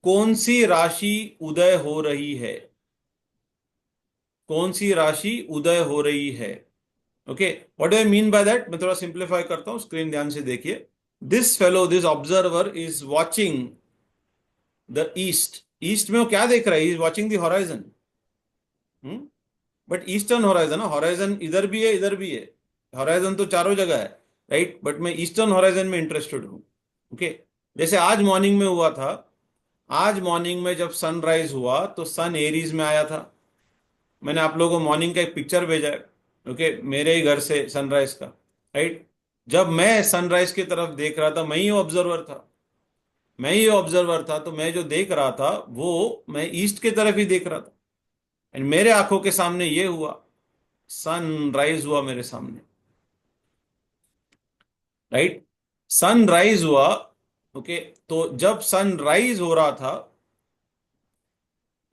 कौन सी राशि उदय हो रही है, कौन सी राशि उदय हो रही है। Okay, what do I mean by that? मैं थोड़ा सिंप्लीफाई करता हूं, स्क्रीन ध्यान से देखिए। This fellow, this observer is watching the east. East में वो क्या देख रहा है? Is watching the horizon, but eastern horizon, horizon इधर भी है इधर भी है, हॉराइजन तो चारों जगह है, राइट, बट मैं ईस्टर्न हॉराइजन में इंटरेस्टेड हूं। ओके, जैसे आज मॉर्निंग में हुआ था, आज मॉर्निंग में जब सनराइज हुआ तो सन एरीज में आया था। मैंने आप लोगों को मॉर्निंग का एक पिक्चर भेजा है, ओके, मेरे ही घर से सनराइज का, राइट। जब मैं सनराइज की तरफ देख रहा था, मैं ही ऑब्जर्वर था, मैं ही ऑब्जर्वर था, तो मैं जो देख रहा था वो मैं ईस्ट की तरफ ही देख रहा था, एंड मेरे आंखों के सामने ये हुआ, सनराइज हुआ मेरे सामने, राइट, सनराइज हुआ। ओके, तो जब सनराइज हो रहा था,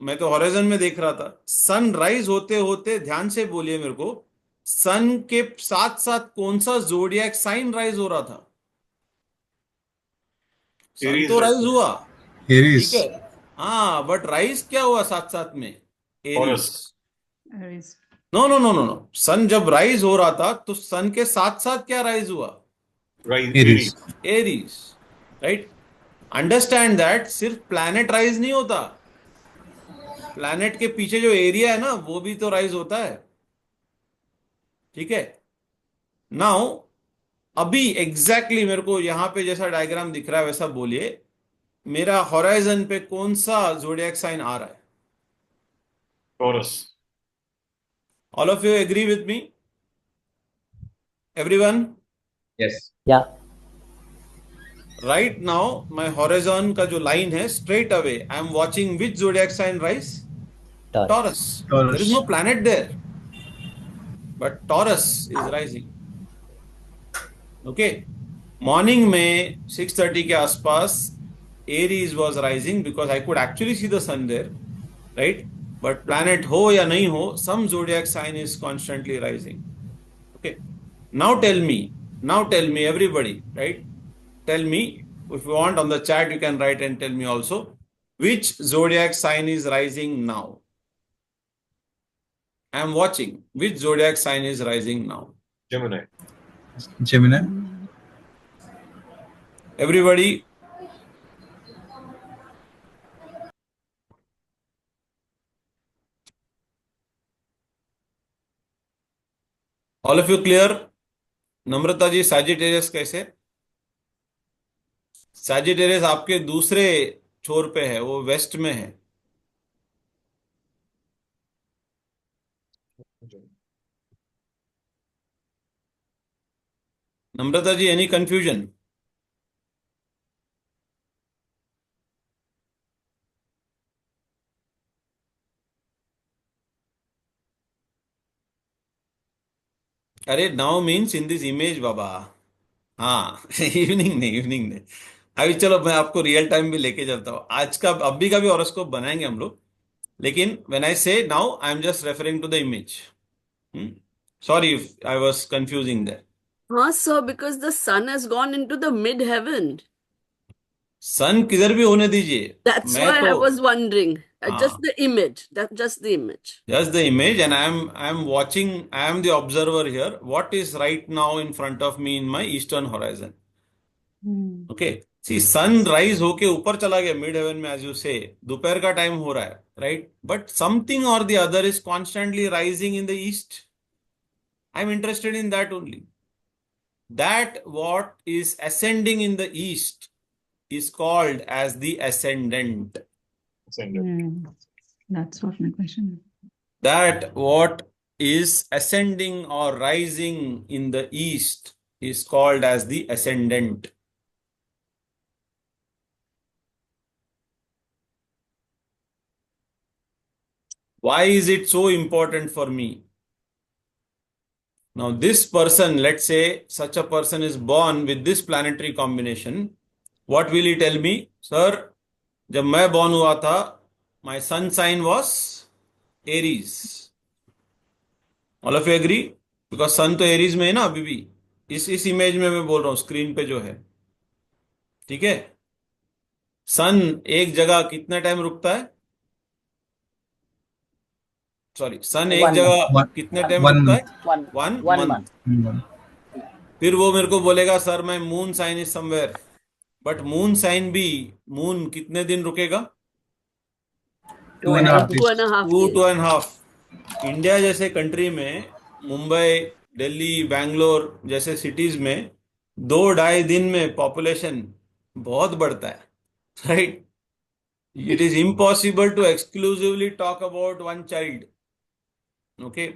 मैं तो हॉरिजॉन में देख रहा था, सनराइज होते होते, ध्यान से बोलिए मेरे को, सन के साथ साथ कौन सा जोडियक साइन राइज हो रहा था? सन Aries, तो right? राइज हुआ, एरीज। ठीक है, हाँ, बट राइज क्या हुआ साथ साथ में? Aries. Taurus. No no no no no, sun जब राइज हो रहा था तो सन के साथ साथ क्या राइज हुआ? Right. Aries. Aries, right. Understand that सिर्फ प्लैनेट राइज नहीं होता, प्लैनेट के पीछे जो एरिया है ना, वो भी तो राइज होता है, ठीक है। नाउ अभी एग्जैक्टली मेरे को यहां पे जैसा डायग्राम दिख रहा है वैसा बोलिए, मेरा हॉराइजन पे कौन सा जोडियक साइन आ रहा है? Taurus. All of you agree with me? everyone? Yes. Yeah. Right now, my horizon का जो line है, straight away, I am watching which zodiac sign rise? Taurus. There is no planet there, but Taurus is rising. Okay. Morning में 6:30 के आसपास Aries was rising because I could actually see the sun there, right? But planet हो या नहीं हो, some zodiac sign is constantly rising. Okay. Now tell me, everybody, right? Tell me, if you want on the chat, you can write and tell me also, which zodiac sign is rising now? I am watching. Which zodiac sign is rising now? Gemini. Gemini. Everybody. All of you clear? Namrata ji, Sagittarius कैसे? Sagittarius आपके दूसरे छोर पे है, वो west में है. Namrata ji, any confusion? अरे now means in this image बाबा. हाँ. इवनिंग ने अभी चलो मैं आपको रियल टाइम भी लेके चलता हूँ. आज का अभी का भी हॉरोस्कोप बनाएंगे हम लोग, लेकिन when I say now I am just referring to the image. Sorry if I was confusing that. हाँ sir, because the sun has gone into the mid heaven. सन किधर भी होने दीजिए. That's मैं why I तो was wondering. Just हाँ, the image. Just the image. just the image, and I am watching. I am the observer here. What is right now in front of me in my eastern horizon? Okay. See sunrise होके ऊपर चला गया mid heaven में, as you say दोपहर का time हो रहा है, right? But something or the other is constantly rising in the east. I am interested in that only. That what is ascending in the east is called as the ascendant. That's what my question is. That what is ascending or rising in the east is called as the ascendant. Why is it so important for me? Now this person, let's say such a person is born with this planetary combination. What will he tell me? Sir, जब मैं born हुआ था, my sun sign was Aries. All of you agree? Because sun तो Aries में है ना अभी भी. इस इमेज में मैं बोल रहा हूँ, स्क्रीन पे जो है. ठीक है. सन एक जगह कितना टाइम रुकता है? सॉरी, सन एक जगह कितने टाइम रुकता है? One month. फिर वो मेरे को बोलेगा सर मैं moon sign is somewhere. But moon sign भी, मून कितने दिन रुकेगा? 2.5 two days. Two and half. India जैसे कंट्री में, मुंबई, दिल्ली, बैंगलोर जैसे सिटीज में 2-2.5 दिन में पॉपुलेशन बहुत बढ़ता है, right? It is impossible to exclusively talk about one child. Okay.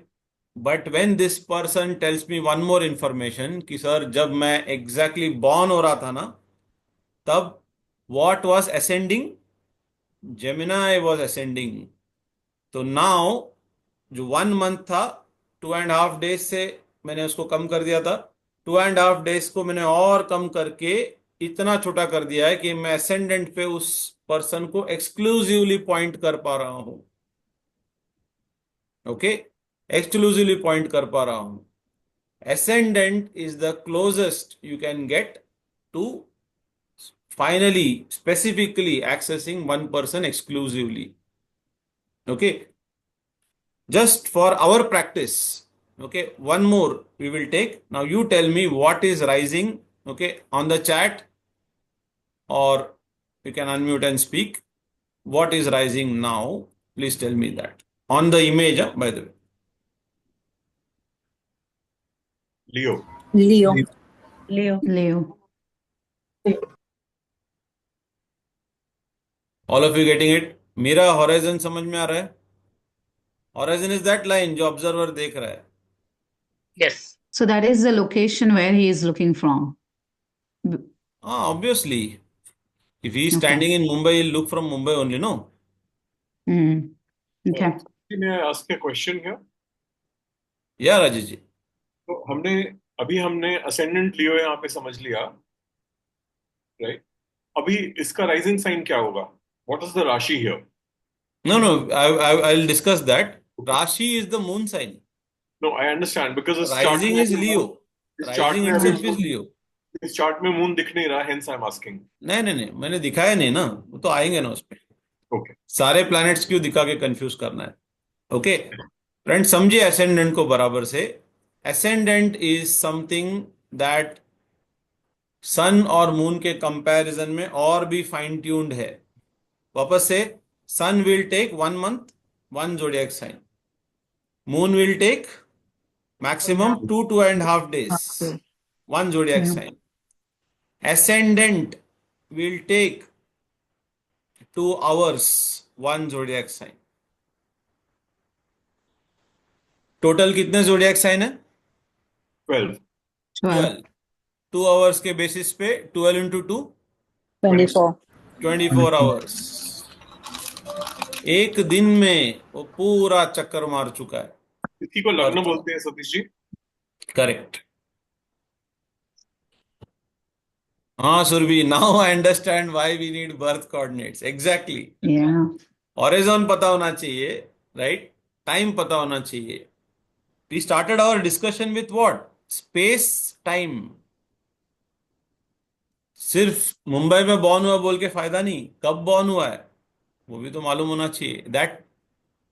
But when this person tells me one more information कि सर जब मैं एग्जैक्टली बॉर्न हो रहा था ना, तब what was ascending? Gemini was ascending. तो now जो 1 month था, 2.5 days से मैंने उसको कम कर दिया था. 2.5 days को मैंने और कम करके इतना छोटा कर दिया है कि मैं ascendant पे उस पर्सन को एक्सक्लूसिवली पॉइंट कर पा रहा हूं. ओके. एक्सक्लूसिवली पॉइंट कर पा रहा हूं. Ascendant is the closest you can get to finally specifically accessing one person exclusively. Okay. Just for our practice. Okay. One more we will take. Now you tell me what is rising. Okay. On the chat, or you can unmute and speak. What is rising now? Please tell me that. On the image, by the way. Leo. Leo. All of you getting it? मेरा horizon समझ में आ रहा है? Horizon is that line जो observer देख रहा है. Yes. So that is the location where he is looking from. Obviously, if he is Okay. standing in Mumbai, he'll look from Mumbai only, no? Mm. Okay. May I ask a question here? Yeah, Rajesh ji. तो हमने ascendant लियो यहाँ पे समझ लिया, right? अभी इसका rising sign क्या होगा? What is the Rashi here? No, I'll discuss that. Rashi is the moon sign. No, I understand because इस chart Rising में is Leo. इस chart Rising में अभी itself is Leo. इस chart में moon दिख नहीं रहा, hence I'm asking. नहीं, मैंने दिखाया नहीं ना, वो तो आएंगे ना उसपे. Okay. सारे प्लैनेट्स क्यों दिखा के कंफ्यूज करना है? ओके फ्रेंड्स, समझिए असेंडेंट को बराबर से. असेंडेंट इज समथिंग दैट सन और मून के कंपैरिजन में और भी फाइन ट्यून्ड है. वापस से, सन will take 1 month 1 zodiac sign. Moon will take maximum 2.5 days 1 zodiac Yeah. sign. Ascendant will take 2 hours 1 zodiac sign. Total कितने जोडियक साइन है? 12. 12. 2 hours के बेसिस पे 12 into 2 24. 24 hours. एक दिन में वो पूरा चक्कर मार चुका है. इसी को लग्न बोलते हैं सतीश जी. करेक्ट. हाँ Surabhi, now I understand why we need birth coordinates. Exactly. Yeah. Horizon पता होना चाहिए, राइट? टाइम पता होना चाहिए. We started our discussion with what? Space, time. सिर्फ मुंबई में बॉर्न हुआ बोल के फायदा नहीं, कब बॉर्न हुआ है वो भी तो मालूम होना चाहिए. दैट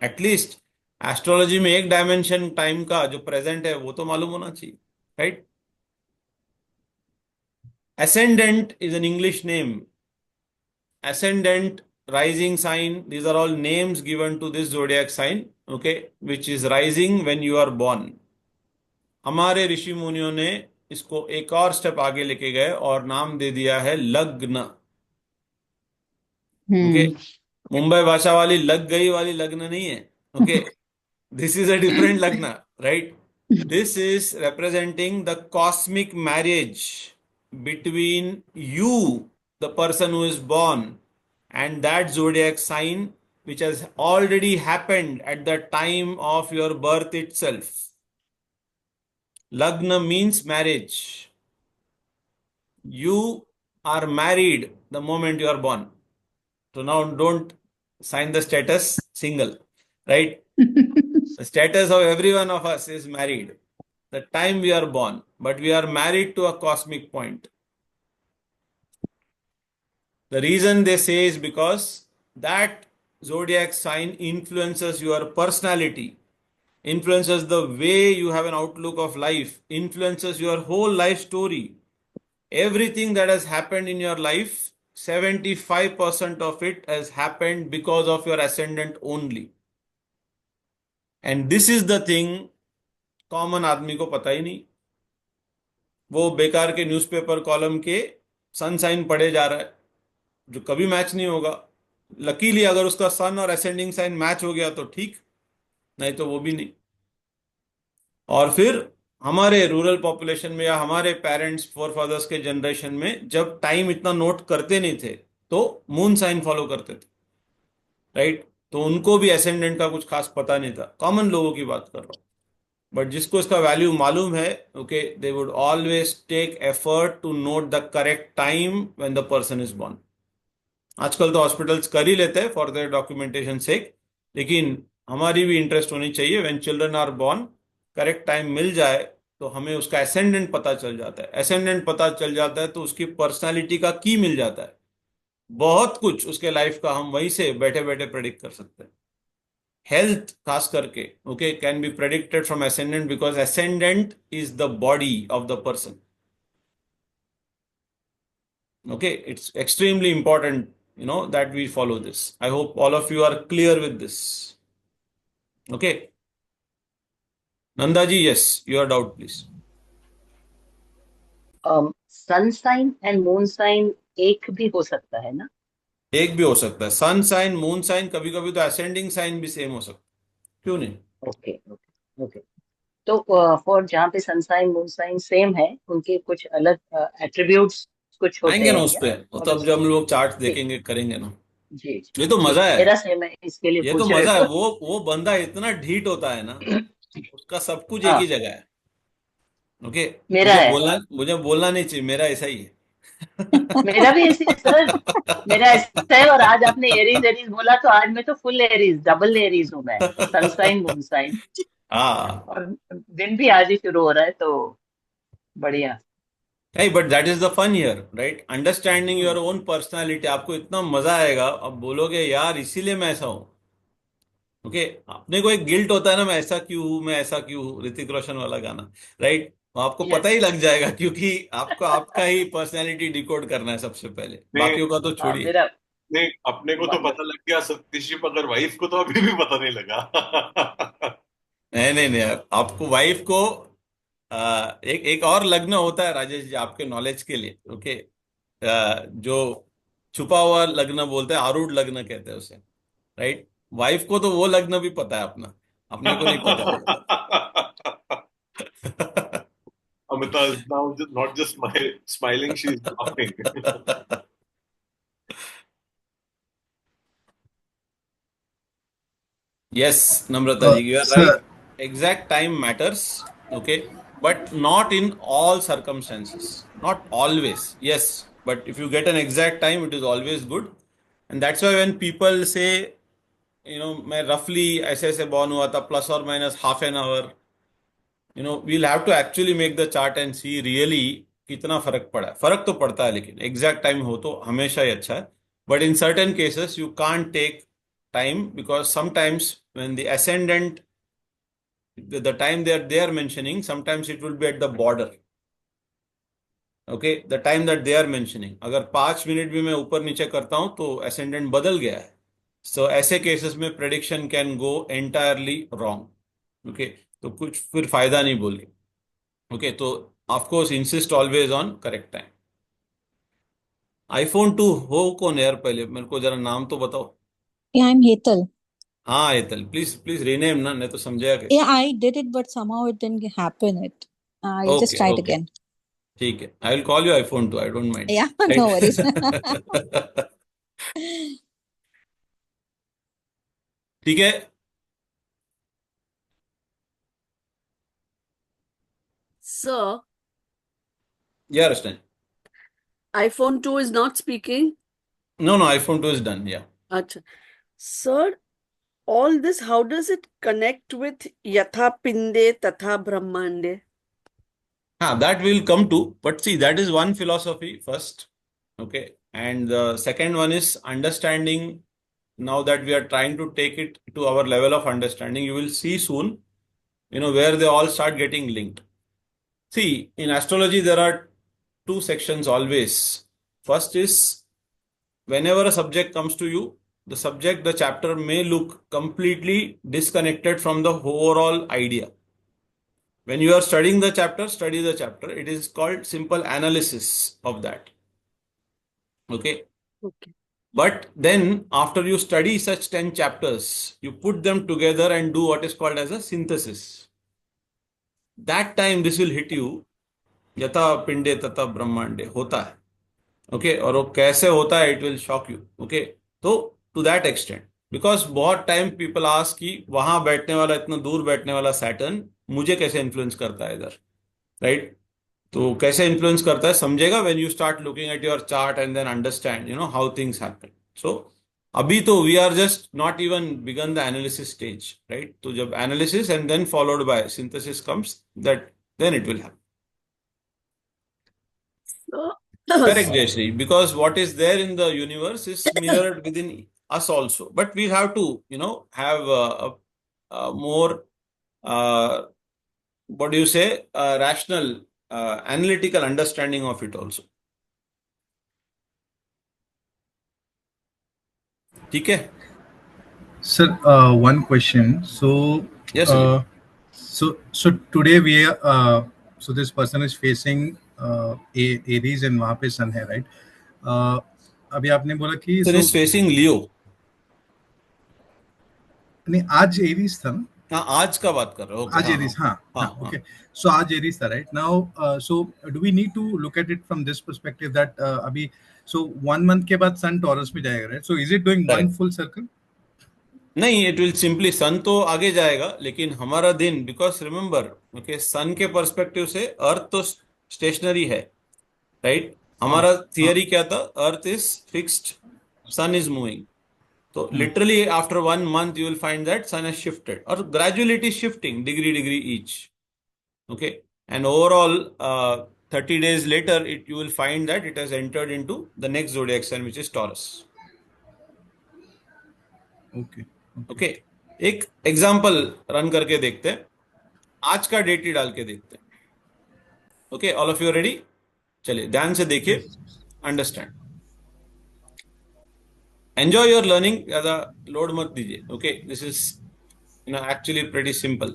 एटलीस्ट एस्ट्रोलॉजी में एक डायमेंशन टाइम का जो प्रेजेंट है वो तो मालूम होना चाहिए, right? Ascendant is an English name. Ascendant, rising sign, these are all names given to this zodiac sign, okay, which is rising when you are born. हमारे ऋषि मुनियों ने इसको एक और स्टेप आगे लेके गए और नाम दे दिया है लग्न. ओके, मुंबई भाषा वाली लग गई वाली लग्न नहीं है. Okay, this is a different lagna, right? This is representing the cosmic marriage between you, the person who is born, and that zodiac sign which has already happened at the time of your birth itself. Lagna means marriage. You are married the moment you are born. So now don't sign the status single, right? The status of every one of us is married the time we are born, but we are married to a cosmic point. The reason they say is because that zodiac sign influences your personality, influences the way you have an outlook of life, influences your whole life story. Everything that has happened in your life, 75% of it has happened because of your ascendant only. And this is the thing common आदमी को पता ही नहीं. वो बेकार के newspaper column के sun sign पढ़े जा रहा है जो कभी मैच नहीं होगा. लकीली अगर उसका सन और असेंडिंग साइन मैच हो गया तो ठीक, नहीं तो वो भी नहीं. और फिर हमारे रूरल पॉपुलेशन में या हमारे पेरेंट्स फोरफादर्स के जनरेशन में जब टाइम इतना नोट करते नहीं थे तो मून साइन फॉलो करते थे, राइट? तो उनको भी असेंडेंट का कुछ खास पता नहीं था. कॉमन लोगों की बात कर रहा हूं. बट जिसको इसका वैल्यू मालूम है, okay, they would always take effort to note the correct time when the person is born. आजकल तो हॉस्पिटल्स कर ही लेते हैं फॉर देयर डॉक्यूमेंटेशन सेक, लेकिन हमारी भी इंटरेस्ट होनी चाहिए. When children are born, correct time मिल जाए तो हमें उसका असेंडेंट पता चल जाता है. असेंडेंट पता चल जाता है तो उसकी पर्सनालिटी का की मिल जाता है. बहुत कुछ उसके लाइफ का हम वहीं से बैठे बैठे प्रेडिक्ट कर सकते हैं. Health खास करके, okay, can be predicted from ascendant because ascendant is the body of the person. Okay, it's extremely important, that we follow this. I hope all of you are clear with this. Okay. Nanda ji, yes, your doubt, please. Sun sign and moon sign एक भी हो सकता है ना? एक भी हो सकता है. सन साइन, मून साइन, कभी कभी तो असेंडिंग साइन भी सेम हो सकता है. क्यों नहीं? ओके. तो फॉर जहाँ पे सनसाइन मूनसाइन सेम है, उनके कुछ अलग एट्रीब्यूट्स कुछ होते आएंगे ना हैं उस क्या? पे, वो और तो अब जब हम लोग चार्ट ठीक, देखेंगे करेंगे ना। जी जी, ये तो ठीक, मजा है, मेरा सेम है, इसके लिए ये तो पूछ रहे मजा है। थे। वो बंदा इतना ढीठ होता है ना, उसका सब कुछ एक ही हाँ, जगह है। ओके, मेरा है। मुझे बोलना नहीं चाहिए, मेरा ऐसा ही है। मेरा भी ऐसे है सर, मेरा ऐसा है। और आज आपने एरीज एरीज बोला तो आज मैं तो फुल एरीज, डबल एरीज हूँ मैं, सनसाइन मूनसाइन। हाँ, और दिन भी आज ही शुरू हो रहा है, तो बढ़िया। नहीं, but that is the fun here, right? Understanding your hmm, own personality. आपको इतना मजा आएगा, अब बोलोगे यार इसीलिए मैं ऐसा हूँ। ओके, अपने को एक गिल्ट होता है ना, मैं ऐसा क्यों हूँ, मैं ऐसा क्यों हूँ, ऋतिक रोशन वाला गाना, राइट? वो आपको पता यस। ही लग जाएगा, क्योंकि आपको आपका ही पर्सनैलिटी डिकोड करना है सबसे पहले, नहीं बाकियों का तो हाँ, छोड़िए। मेरा नहीं, अपने को तो पता लग गया सतीश, मगर वाइफ को तो अभी भी पता नहीं लगा। नहीं नहीं नहीं, आपको वाइफ को एक एक और लग्न होता है राजेश जी, आपके नॉलेज के लिए। ओके, जो छुपा हुआ लग्न बोलते हैं, आरूढ़ लग्न कहते हैं उसे, राइट? वाइफ को तो वो लग्न भी पता है अपना, अपने को नहीं पता। Amita is now not just smiling, she is laughing. Yes, Namrata ji, you are right. Sir, Exact time matters, okay, but not in all circumstances. Not always. Yes, but if you get an exact time, it is always good. And that's why when people say, मैं roughly ऐसे ऐसे born हुआ था, plus or minus half an hour, we'll have to actually make the chart and see really कितना फर्क पड़ा है। फर्क तो पड़ता है, लेकिन एग्जैक्ट टाइम हो तो हमेशा ही अच्छा है। But in certain cases you can't take time, because sometimes when the ascendant, the time they are mentioning, sometimes it will be at the border. Okay, the time that they are mentioning, अगर 5 minute भी मैं ऊपर नीचे करता हूं तो ascendant बदल गया है। So ऐसे केसेस में prediction can go entirely wrong. Okay, तो कुछ फिर फायदा नहीं बोल के। ओके, तो of course insist always on correct time. iPhone 2 हो कौन है यार? पहले मेरे को जरा नाम तो बताओ। Yeah, I'm Hetal. हाँ हेतल, प्लीज प्लीज रीनेम ना, नहीं तो समझेगा कैसे। Yeah, I did it, but somehow it didn't happen. I'll just okay try it okay, again. ठीक है, I will call you iPhone 2, I don't mind, Yeah, no worries. Right? ठीक है। Sir, या Rachna, iPhone 2 is not speaking. No no, iPhone 2 is done, या। Acha. Sir, all this, how does it connect with Yatha Pinde Tatha Brahmande? हाँ, that will come to, but see, that is one philosophy first, okay, and the second one is understanding. Now that we are trying to take it to our level of understanding, you will see soon, where they all start getting linked. See, in astrology, there are two sections always. First is, whenever a subject comes to you, the chapter may look completely disconnected from the overall idea. When you are studying the chapter, study the chapter. It is called simple analysis of that. Okay. Okay. But then, after you study such 10 chapters, you put them together and do what is called as a synthesis. That time, this will hit you. यथा पिंडे तथा ब्रह्मांडे होता है। Okay, और वो कैसे होता है, it will shock you. Okay, तो टू दैट एक्सटेंट, बिकॉज बहुत टाइम पीपल आस्क कि वहां बैठने वाला, इतना दूर बैठने वाला सैटर्न मुझे कैसे इन्फ्लुएंस करता है इधर, राइट? तो कैसे इन्फ्लुएंस करता है समझेगा when you start looking at your chart and then understand how things happen. So अभी तो we are just not even begin the analysis stage, right? तो जब analysis and then followed by synthesis comes, that then it will happen. So, Correct, Jayashree, because what is there in the universe is mirrored within us also. But we have to, have a more, what do you say, rational, analytical understanding of it also. ठीक है? sir, one question. So, Yes, Sunil. so today so this person is facing Aries and वहाँ पे sun है, right? अभी आपने बोला कि Sun is facing Leo. नहीं, आज Aries था ना? हाँ, आज का बात कर रहे हो? आज एरीज, हाँ हाँ, ओके. सो आज एरीज था, right? Now so do we need to look at it from this perspective that अभी सो 1 मंथ के बाद सन टॉरस में जाएगा, right? So is it doing one full circle? नहीं, इट विल सिंपली, सन तो आगे जाएगा लेकिन हमारा दिन, बिकॉज रिमेंबर, ओके, सन के पर्सपेक्टिव से अर्थ तो स्टेशनरी है, राइट? हमारा थियरी क्या था? Earth is fixed, sun is moving. तो literally after 1 month you will find that sun has shifted, or gradually it is shifting degree each. Okay, and overall 30 days later you will find that it has entered into the next zodiac sign, which is Taurus. Okay, एक example run करके देखते हैं, आज का date ही डाल के देखते हैं. Okay, all of you ready? चलिए ध्यान से देखिए, अंडरस्टैंड, एंजॉय योर लर्निंग, ज्यादा लोड मत दीजिए. Okay, this is actually pretty simple.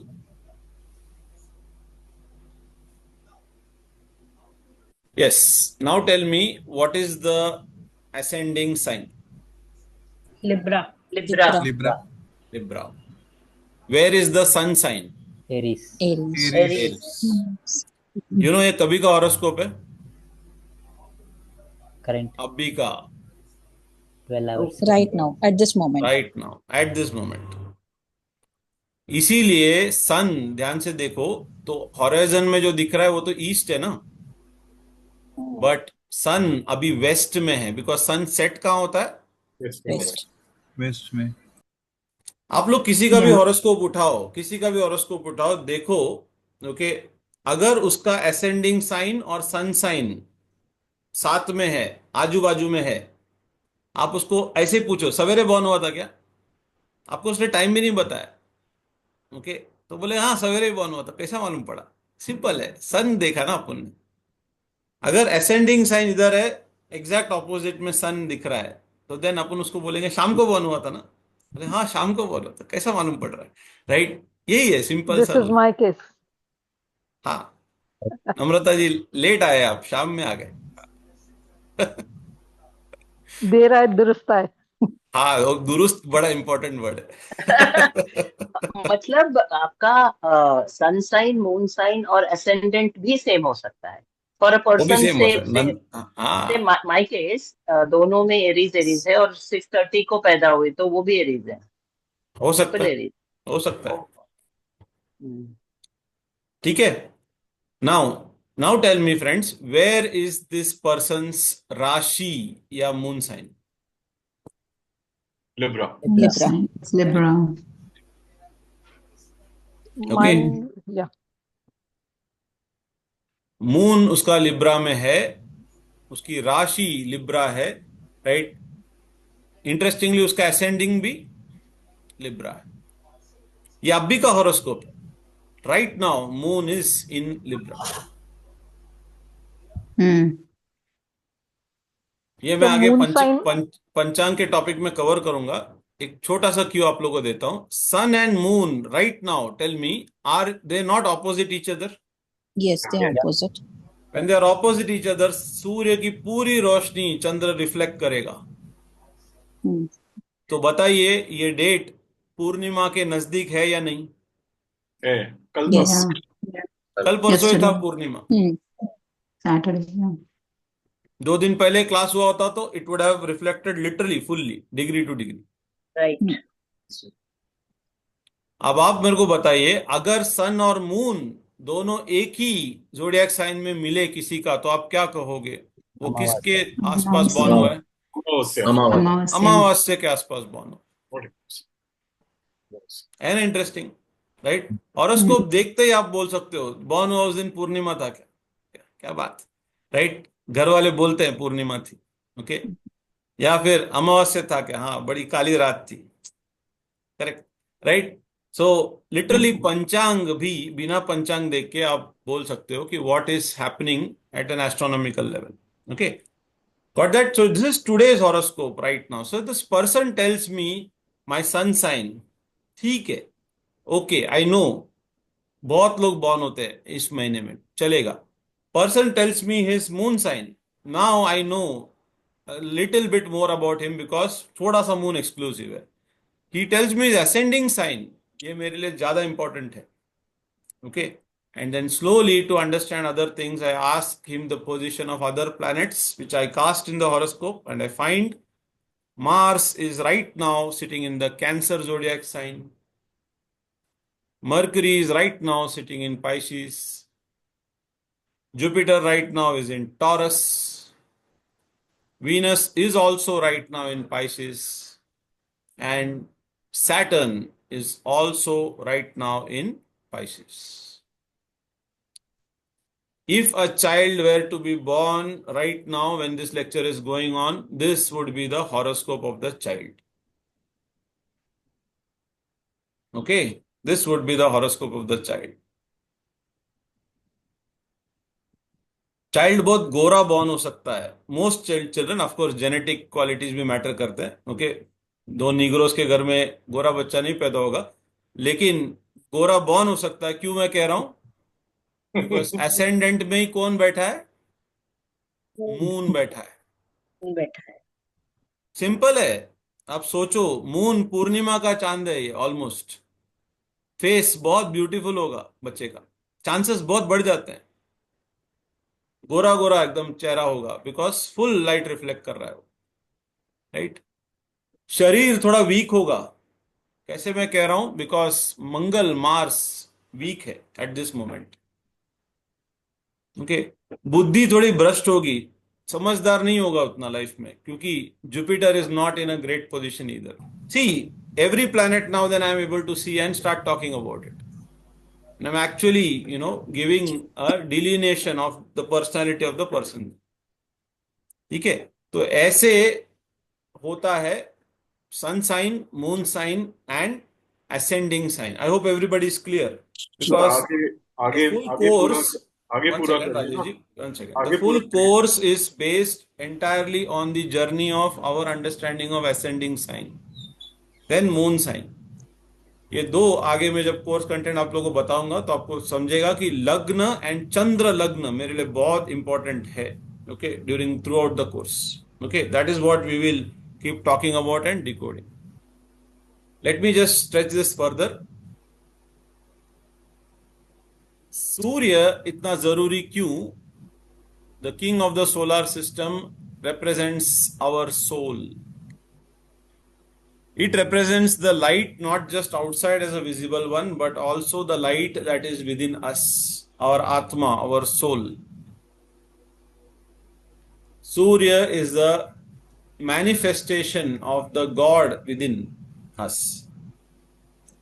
Yes, now tell me, what is the ascending sign? Libra. Where is the sun sign? Aries. You know, ये कभी का हॉरोस्कोप है? Current. अभी का. 12 hours. Right now, at this moment. Right now, at this moment. इसीलिए सन, ध्यान से देखो तो हॉराइजन में जो दिख रहा है वो तो ईस्ट है ना, बट सन अभी वेस्ट में है, बिकॉज सन सेट कहाँ होता है? वेस्ट में. आप लोग किसी का भी हॉरोस्कोप उठाओ, देखो, ओके, अगर उसका असेंडिंग साइन और सन साइन साथ में है, आजू बाजू में है, आप उसको ऐसे पूछो सवेरे बॉर्न हुआ था क्या, आपको उसने टाइम भी नहीं बताया, ओके, तो बोले हाँ सवेरे ही बॉर्न हुआ था, कैसा मालूम पड़ा? सिंपल है, सन देखा ना अपन ने. अगर असेंडिंग साइन इधर है, एग्जैक्ट ऑपोजिट में सन दिख रहा है, तो देन अपन उसको बोलेंगे शाम को बॉर्न हुआ था ना, बोले हाँ शाम को बॉर्न हुआ था, कैसा मालूम पड़ रहा है, राइट? यही है सिंपल सा. My case. हाँ, अमृता जी लेट आए, आप शाम में आ गए. देर आए दुरुस्त आए. हाँ, वो दुरुस्त बड़ा इंपॉर्टेंट वर्ड है. मतलब आपका सन साइन, मून साइन और असेंडेंट भी सेम हो सकता है फॉर अ पर्सन. से माय केस दोनों में एरीज है और 6:30 को पैदा हुए, तो वो भी एरीज है. हो सकता है. ठीक है. Now tell me friends, where is this person's rashi या मून साइन? Libra. ओके, या मून उसका लिब्रा में है, उसकी राशि लिब्रा है, राइट? इंटरेस्टिंगली उसका असेंडिंग भी लिब्रा है. ये अभी का हॉरोस्कोप है. Right now moon is in Libra. ये मैं आगे पंचांग के टॉपिक में कवर करूंगा. एक छोटा सा क्यू आप लोगों को देता हूं. Sun and moon right now, tell me, are they not opposite each other? Yes, they are opposite. When they are opposite each other, सूर्य की पूरी रोशनी चंद्र रिफ्लेक्ट करेगा. तो बताइए, ये डेट पूर्णिमा के नजदीक है या नहीं? कल परसों ही था पूर्णिमा. Saturday. 2 दिन पहले क्लास हुआ होता तो it would have reflected literally fully, degree two degree. Right. अब आप मेरे को बताइए, अगर सन और मून दोनों एक ही जोडियाक साइन में मिले किसी का, तो आप क्या कहोगे? वो किसके आसपास बॉर्न हुआ है? अमावस्या के आसपास बॉर्न हुआ है ना. Interesting, right? हॉरोस्कोप देखते ही आप बोल सकते हो बॉर्न हुआ उस दिन पूर्णिमा था क्या बात, राइट? घर वाले बोलते हैं पूर्णिमा थी, ओके, या फिर अमावस्या था क्या, हाँ बड़ी काली रात थी, करेक्ट, राइट? सो लिटरली पंचांग भी बिना पंचांग देख के आप बोल सकते हो कि what is happening at an astronomical level. Okay, got that? So this is today's horoscope right now. So this person tells me my sun sign. ठीक है, ओके, आई नो बहुत लोग बॉर्न होते हैं इस महीने में, चलेगा. Person tells me his moon sign. Now I know little bit more about him, because थोड़ा सा मून एक्सक्लूसिव है. He tells me his ascending sign. ये मेरे लिए ज्यादा इंपॉर्टेंट है. Okay. And then slowly, to understand other things, I ask him the position of other planets, which I cast in the horoscope, and I find Mars is right now sitting in the Cancer zodiac sign. Mercury is right now sitting in Pisces. Jupiter right now is in Taurus. Venus is also right now in Pisces. And Saturn is also right now in Pisces. If a child were to be born right now when this lecture is going on, this would be the horoscope of the child. Okay, this would be the horoscope of the child. Child बहुत गोरा born हो सकता है. Most children of course genetic qualities भी matter करते हैं. Okay, दो Negroes के घर में गोरा बच्चा नहीं पैदा होगा, लेकिन गोरा बॉर्न हो सकता है. क्यों मैं कह रहा हूं? बिकॉज एसेंडेंट में ही कौन बैठा है? मून बैठा है. सिंपल है. आप सोचो, मून पूर्णिमा का चांद है ये ऑलमोस्ट. फेस बहुत ब्यूटीफुल होगा बच्चे का, चांसेस बहुत बढ़ जाते हैं. गोरा गोरा एकदम चेहरा होगा बिकॉज फुल लाइट रिफ्लेक्ट कर रहा है वो, राइट. शरीर थोड़ा वीक होगा. कैसे मैं कह रहा हूं? बिकॉज मंगल मार्स वीक है एट दिस मोमेंट. ओके, बुद्धि थोड़ी भ्रष्ट होगी, समझदार नहीं होगा उतना लाइफ में, क्योंकि Jupiter is not in a great position either. See every planet now, then I am able to see and start talking about it. And I'm actually, giving a delineation of the personality of the person. ठीक है, तो ऐसे होता है sun sign, moon sign and ascending sign. I hope everybody is clear. Because आगे the full आगे course, आगे one पूरा second, करिए Rajesh ना. ji, one second. The full पूरा course is based entirely on the journey of our understanding of ascending sign, then moon sign. ये दो आगे में जब कोर्स कंटेंट आप लोगों को बताऊंगा तो आपको समझेगा कि लग्न एंड चंद्र लग्न मेरे लिए बहुत इंपॉर्टेंट है. Okay, during throughout the course. Okay, that is what we will keep talking about and decoding. Let me just stretch this further. सूर्य इतना जरूरी क्यों? The king of the solar system represents our soul. It represents the light not just outside as a visible one, but also the light that is within us, our Atma, our soul. Surya is the manifestation of the God within us.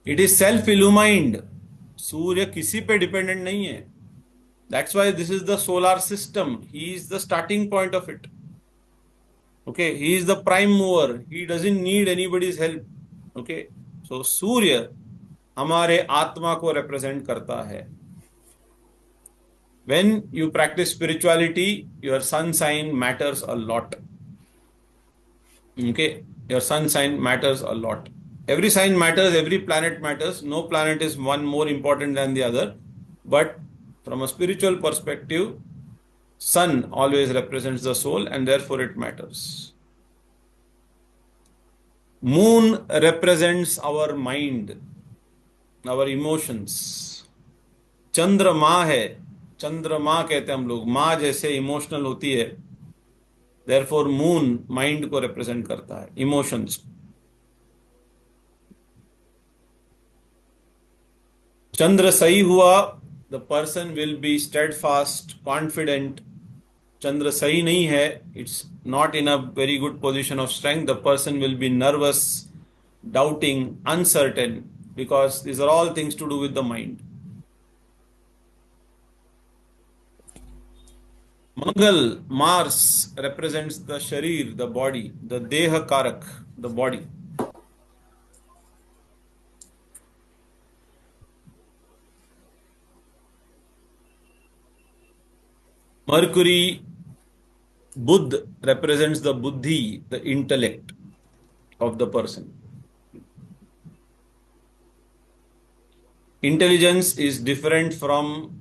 It is self-illumined. Surya किसी पे dependent नहीं है. That's why this is the solar system. He is the starting point of it. Okay, he is the prime mover. He doesn't need anybody's help. Okay, so सूर्य हमारे आत्मा को represent करता है. When you practice spirituality, your sun sign matters a lot. Okay, your sun sign matters a lot. Every sign matters, every planet matters. No planet is one more important than the other. But from a spiritual perspective, sun always represents the soul and therefore it matters. Moon represents our mind, our emotions. चंद्रमा है, चंद्रमा कहते हैं हम लोग, माँ जैसे emotional होती है. Therefore moon माइंड को रिप्रेजेंट करता है, इमोशंस. चंद्र सही हुआ, the person will be steadfast, confident. Chandra sahi nahi hai, it's not in a very good position of strength. The person will be nervous, doubting, uncertain, because these are all things to do with the mind. Mangal, Mars, represents the sharir, the body, the deha karak, the body. Mercury, Buddh, represents the buddhi, the intellect of the person. Intelligence is different from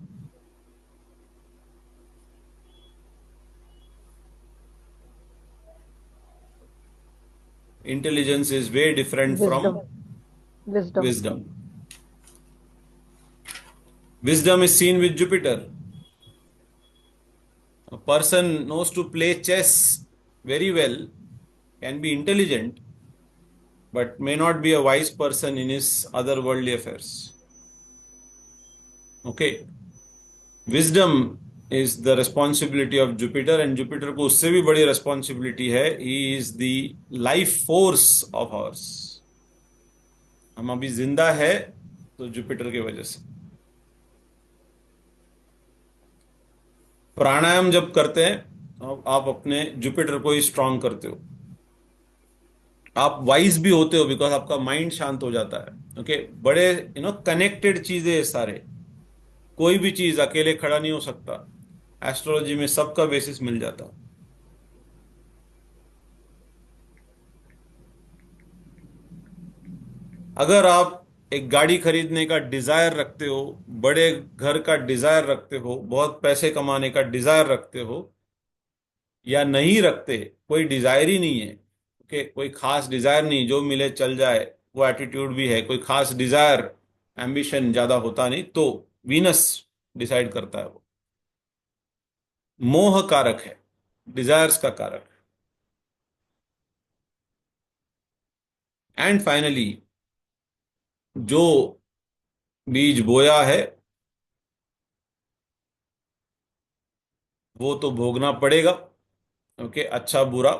intelligence is way different from wisdom. Wisdom is seen with Jupiter. A person knows to play chess very well, can be intelligent, but may not be a wise person in his other worldly affairs. Okay. Wisdom is the responsibility of Jupiter, and Jupiter को उससे भी बड़ी responsibility है. He is the life force of ours. हम अभी जिंदा है तो जुपिटर की वजह से. प्राणायाम जब करते हैं आप अपने जुपिटर को ही स्ट्रांग करते हो. आप वाइज भी होते हो बिकॉज आपका माइंड शांत हो जाता है. ओके. बड़े कनेक्टेड चीजें सारे. कोई भी चीज अकेले खड़ा नहीं हो सकता. एस्ट्रोलॉजी में सबका बेसिस मिल जाता. अगर आप एक गाड़ी खरीदने का डिजायर रखते हो, बड़े घर का डिजायर रखते हो, बहुत पैसे कमाने का डिजायर रखते हो, या नहीं रखते, कोई डिजायर ही नहीं है, ओके, कोई खास डिजायर नहीं, जो मिले चल जाए, वो एटीट्यूड भी है, कोई खास डिजायर एम्बिशन ज्यादा होता नहीं, तो वीनस डिसाइड करता है. वो मोह कारक है, डिजायर्स का कारक है. एंड फाइनली जो बीज बोया है वो तो भोगना पड़ेगा. ओके. अच्छा बुरा.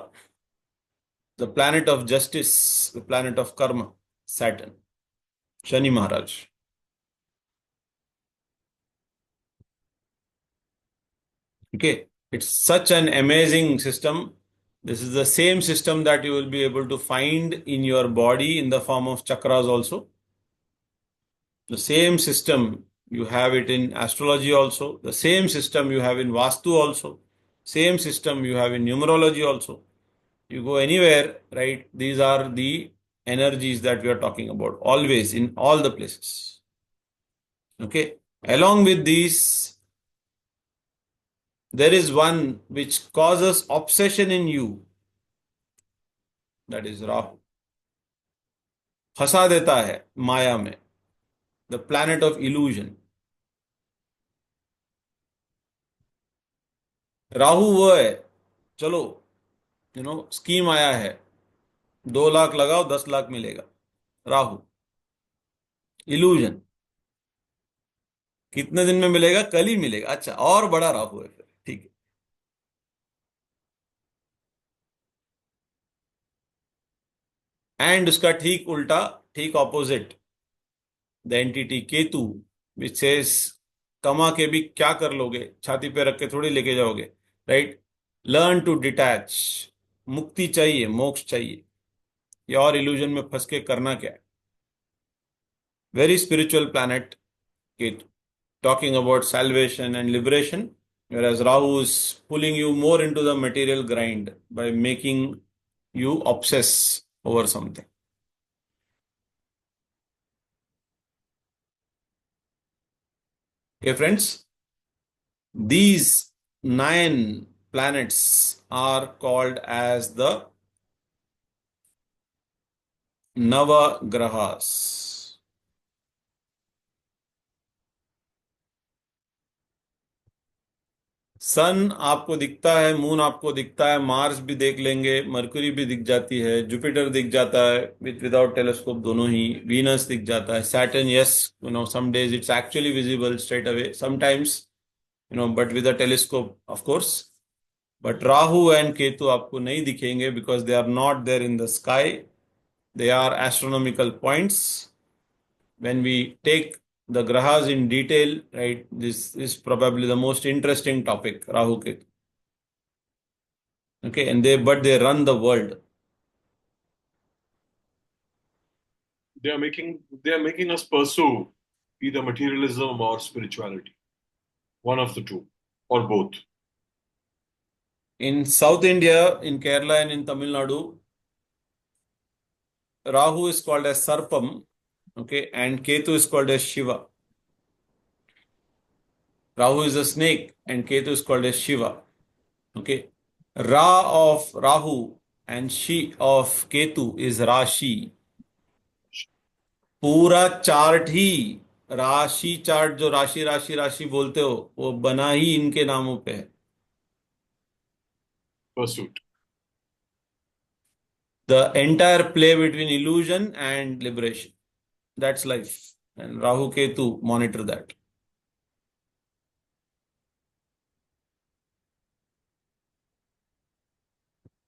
The planet of justice, the planet of karma, Saturn, Shani Maharaj. Okay, it's such an amazing system. This is the same system that you will be able to find in your body in the form of chakras also. The same system, you have it in astrology also. The same system you have in Vastu also. Same system you have in numerology also. You go anywhere, right? These are the energies that we are talking about, always in all the places. Okay. Along with these, there is one which causes obsession in you. That is Rahu. फंसा देता है माया में. The planet of illusion. Rahu वो है, चलो scheme आया है, 2 लाख लगाओ 10 लाख मिलेगा. राहु इल्यूजन. कितने दिन में मिलेगा? कल ही मिलेगा. अच्छा, और बड़ा राहु है फिर. ठीक है. एंड उसका ठीक उल्टा, ठीक opposite, the entity Ketu, which says कमा के भी क्या कर लोगे, छाती पे रख के थोड़ी लेके जाओगे, राइट? Learn to detach. मुक्ति चाहिए, मोक्ष चाहिए. ये और इल्यूजन में फंस के करना क्या है? Very spiritual planet Ketu, talking about salvation and liberation, whereas Rahu is pulling you more into the material grind by making you obsess over something. Okay, friends, these 9 planets are called as the Navagrahas. सन आपको दिखता है, moon आपको दिखता है, Mars भी देख लेंगे, mercury भी दिख जाती है, जुपिटर दिख जाता है विदाउट टेलीस्कोप दोनों ही, वीनस दिख जाता है, Saturn, yes, some days it's actually visible straight away, sometimes but with a telescope of course. But Rahu and Ketu आपको नहीं दिखेंगे because they are not there in the sky. They are astronomical points. When we take the grahas in detail, right, this is probably the most interesting topic, Rahu Ketu. Okay, and they run the world. They are making us pursue either materialism or spirituality, one of the two or both. In South India, in Kerala and in Tamil Nadu, Rahu is called as Sarpam. Okay, and Ketu is called as Shiva. Rahu is a snake and Ketu is called as Shiva. Okay, Ra of Rahu and Shi of Ketu is Rashi. पूरा chart ही राशि chart जो राशि राशि राशि बोलते हो वो बना ही इनके नामों पे है. Pursuit. The entire play between illusion and liberation. That's life. And Rahu Ketu monitor that.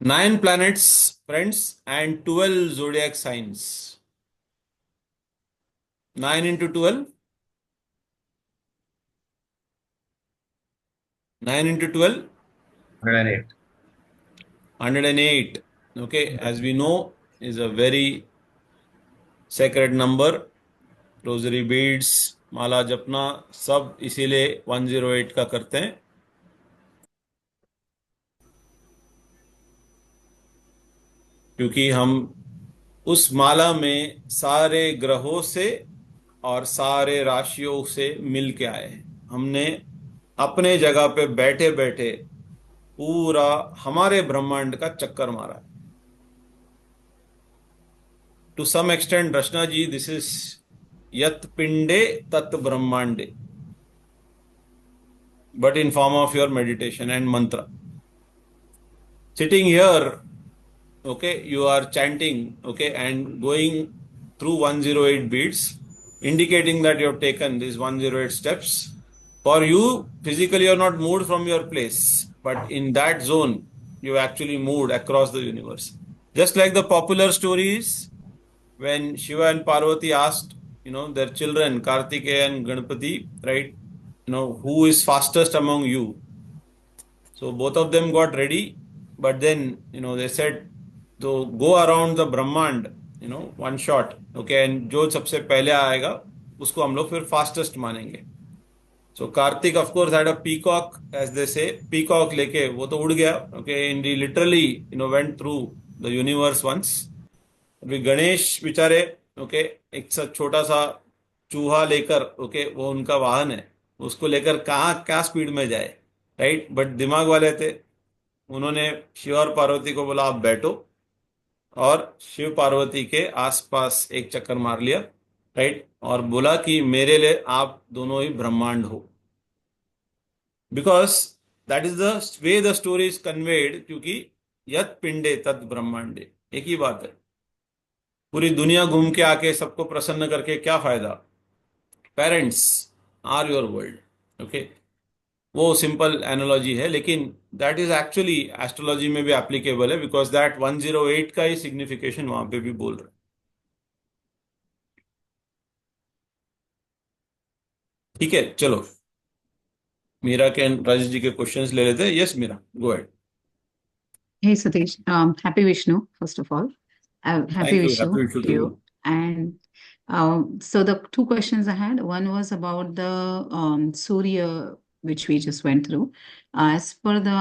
9 planets, friends, and 12 zodiac signs. 9 into 12. 9 into 12. 108. 108. Okay, as we know, is a very sacred number. Rosary beads, माला जपना सब इसीलिए 108 का करते हैं. क्योंकि हम उस माला में सारे ग्रहों से और सारे राशियों से मिल के आए हैं. हमने अपने जगह पे बैठे बैठे पूरा हमारे ब्रह्मांड का चक्कर मारा है. To some extent Rachna ji, this is यत पिंडे तत् ब्रह्मांडे, but in form of your meditation and mantra. Sitting here, okay, you are chanting, okay, and going through 108 beats, indicating that you have taken these 108 steps. For you, physically you are not moved from your place, but in that zone, you actually moved across the universe. Just like the popular stories, when Shiva and Parvati asked, their children, Kartikeya and Ganpati, right, who is fastest among you? So both of them got ready, but then, they said, so go around the Brahmand, one shot, okay, and जो सबसे पहले आएगा उसको हम लोग फिर fastest मानेंगे. So Kartik, of course, had a peacock, as they say, peacock लेके वो तो उड़ गया, okay, and he literally, went through the universe once. अभी गणेश बेचारे, okay, एक छोटा सा चूहा लेकर, okay, वो उनका वाहन है, उसको लेकर कहाँ क्या स्पीड में जाए, राइट, बट दिमाग वाले थे. उन्होंने शिव और पार्वती को बोला आप बैठो, और शिव पार्वती के आसपास एक चक्कर मार लिया, राइट, और बोला कि मेरे लिए आप दोनों ही ब्रह्मांड हो. Because that is the way the story is conveyed, क्योंकि यत पिंडे तत् ब्रह्मांडे, एक ही बात है. पूरी दुनिया घूम के आके सबको प्रसन्न करके क्या फायदा? Parents are your world, okay. वो सिंपल एनालॉजी है, लेकिन दैट इज एक्चुअली एस्ट्रोलॉजी में भी एप्लीकेबल है, बिकॉज दैट 108 का ही सिग्निफिकेशन वहां पे भी बोल रहे हैं. ठीक है, चलो मीरा के राजेश जी के क्वेश्चंस ले लेते हैं. Yes Meera, go ahead. Hey Satish, happy Vishnu, first of all. Happy Vishnu to you. And so the two questions I had, one was about the Surya, which we just went through. As per the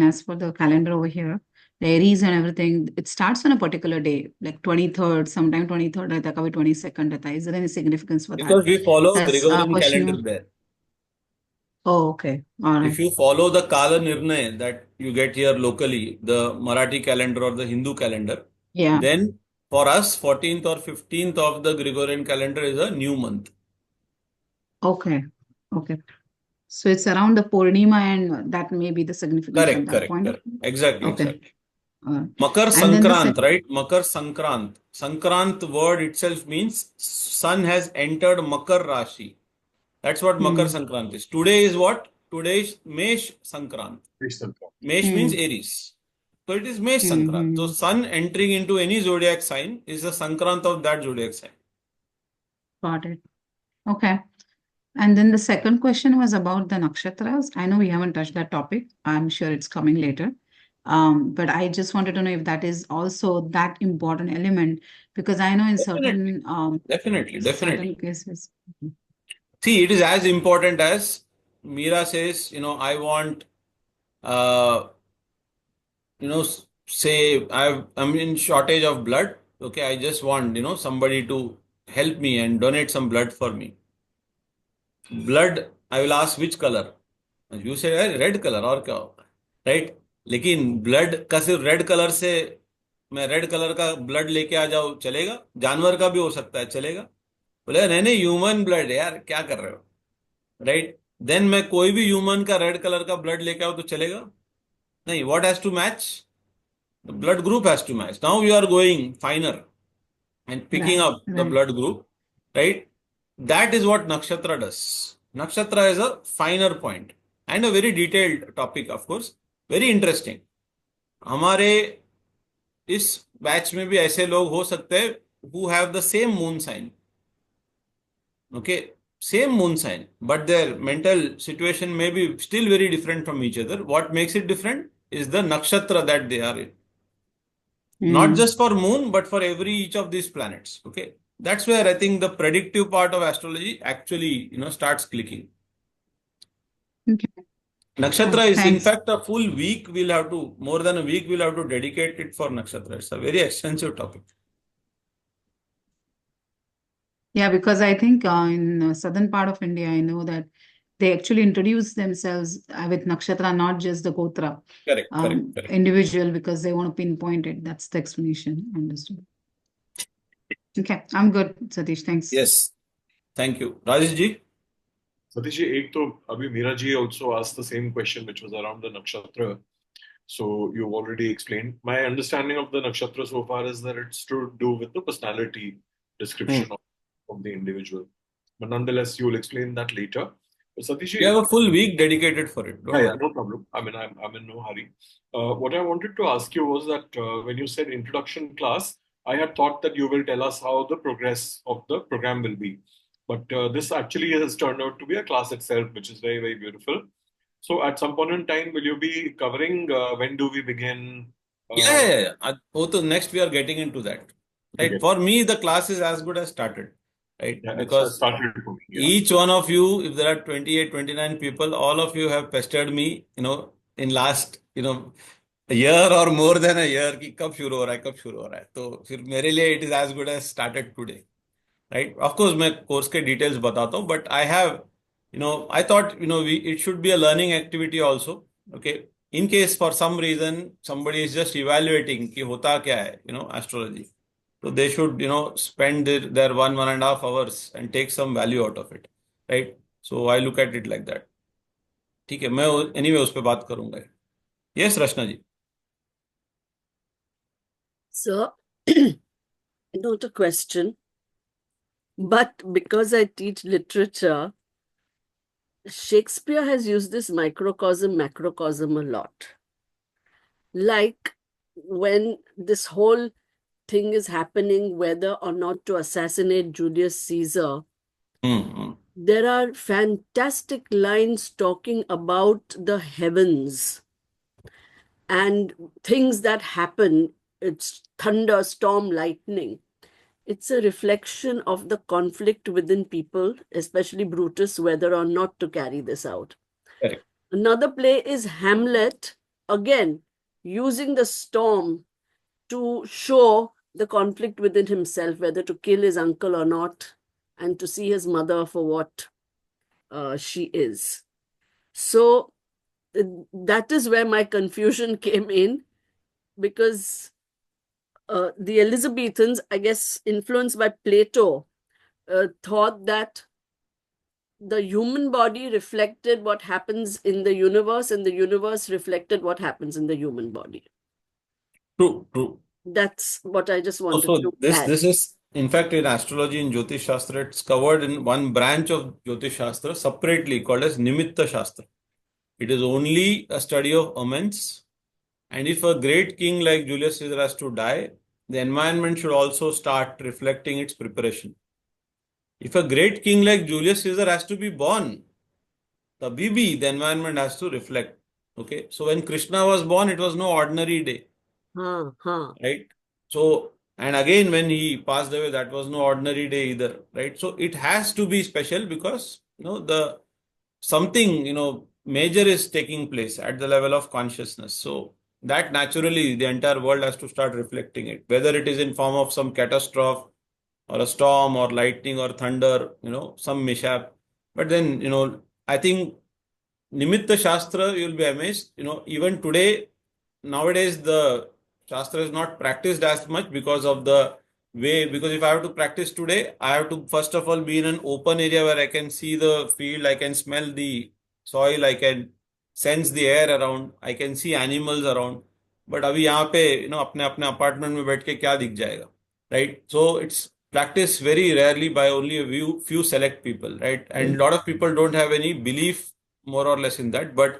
as per the calendar over here, the Aries and everything, it starts on a particular day, like 23rd, sometime 23rd, रहता है, कभी 22nd रहता है. Is there any significance for that? Because we follow Gregorian calendar there. Oh, okay. All right. If you follow the Kala Nirnay that you get here locally, the Marathi calendar or the Hindu calendar, Yeah. then for us, 14th or 15th of the Gregorian calendar is a new month. Okay. Okay. So it's around the Purnima, and that may be the significance at that point. Correct. Exactly, Okay. exactly. Makar And then the Sankrant, right? Makar Sankrant. Sankrant word itself means sun has entered Makar Rashi. That's what Makar Sankrant is. Today is what? Today is Mesh Sankrant. Mesh means Aries. So it is Mesh Sankrant. So sun entering into any zodiac sign is the Sankrant of that zodiac sign. Got it. Okay. And then the second question was about the nakshatras. I know we haven't touched that topic. I'm sure it's coming later. But I just wanted to know if that is also that important element, because I know in Definitely. certain cases. See, it is as important as Meera says, I want, say I'm in shortage of blood. Okay, I just want, somebody to help me and donate some blood for me. Blood, I will ask which color. You say red color और क्या होगा, right? लेकिन blood का सिर्फ red color से मैं red color का blood लेके आ जाऊँ चलेगा? जानवर का भी हो सकता है, चलेगा? बोले नहीं नहीं ह्यूमन ब्लड यार, क्या कर रहे हो, राइट? देन मैं कोई भी ह्यूमन का रेड कलर का ब्लड लेके आओ तो चलेगा? नहीं, what has to match? The blood group has to match. Now you are going finer and picking Right, up the right. blood group, right? That is what nakshatra does. Nakshatra is a finer point and a very detailed topic, of course. Very interesting. हमारे इस batch में भी ऐसे लोग हो सकते हैं who have the same moon sign. Okay, same moon sign, but their mental situation may be still very different from each other. What makes it different is the nakshatra that they are in. Not just for moon, but for every each of these planets. Okay, that's where I think the predictive part of astrology actually starts clicking. Okay. Nakshatra is in Thanks. fact a full week. We'll have to, more than a week, we'll have to dedicate it for nakshatra. It's a very extensive topic. Yeah, because I think in southern part of India, I know that they actually introduce themselves with nakshatra, not just the gotra. Correct. Individual, because they want to pinpoint it. That's the explanation. Understood. Okay, I'm good, Satish. Thanks. Yes, thank you. Rajesh ji? Satish ji, ek to abhi Meera ji also asked the same question, which was around the nakshatra. So you've already explained. My understanding of the nakshatra so far is that it's to do with the personality description of the individual. But nonetheless, you'll explain that later. But Satish ji, You have a full week dedicated for it. Don't yeah, worry. no problem. I mean, I'm in no hurry. What I wanted to ask you was that when you said introduction class, I had thought that you will tell us how the progress of the program will be. But this actually has turned out to be a class itself, which is very, very beautiful. So at some point in time, will you be covering when do we begin? Yeah. Next we are getting into that. Right. Okay. For me, the class is as good as started. Right. Yeah, because started for me, yeah. Each one of you, if there are 28, 29 people, all of you have pestered me, in last, a year or more than a year, कि कब शुरू हो रहा है. तो फिर मेरे लिए it is as good as started today. Right? Of course, मैं course के details बताता हूँ, but I have, I thought, it should be a learning activity also. Okay. In case for some reason somebody is just evaluating कि होता क्या है, astrology. So they should, spend their 1.5 hours and take some value out of it, right? So I look at it like that. ठीक है, मैं anyway उस पे बात करूंगा. Yes, Rashna ji. So, not a question, but because I teach literature, Shakespeare has used this microcosm, macrocosm a lot. Like when this whole thing is happening, whether or not to assassinate Julius Caesar, there are fantastic lines talking about the heavens and things that happen. It's thunder, storm, lightning. It's a reflection of the conflict within people, especially Brutus, whether or not to carry this out. Correct. Another play is Hamlet, again, using the storm to show the conflict within himself, whether to kill his uncle or not, and to see his mother for what she is. So that is where my confusion came in, because the Elizabethans, I guess, influenced by Plato, thought that the human body reflected what happens in the universe, and the universe reflected what happens in the human body. True. That's what I just wanted to add. This is, in fact, in astrology, in Jyotish Shastra, it's covered in one branch of Jyotish Shastra separately called as Nimitta Shastra. It is only a study of omens. And if a great king like Julius Caesar has to die, the environment should also start reflecting its preparation. If a great king like Julius Caesar has to be born, the environment has to reflect. Okay. So when Krishna was born, it was no ordinary day. Right. So, and again, when he passed away, that was no ordinary day either. Right. So it has to be special because, something, major is taking place at the level of consciousness. So that naturally the entire world has to start reflecting it, whether it is in form of some catastrophe or a storm or lightning or thunder, some mishap. But then, I think Nimitta Shastra, you'll be amazed, even today, nowadays, the Shastra is not practiced as much because of the way, because if I have to practice today, I have to first of all be in an open area where I can see the field, I can smell the soil, I can sense the air around, I can see animals around. But अभी यहाँ पे अपने अपने apartment में बैठ के क्या दिख जाएगा, right? So it's practiced very rarely by only a few select people, right? And a lot of people don't have any belief more or less in that, but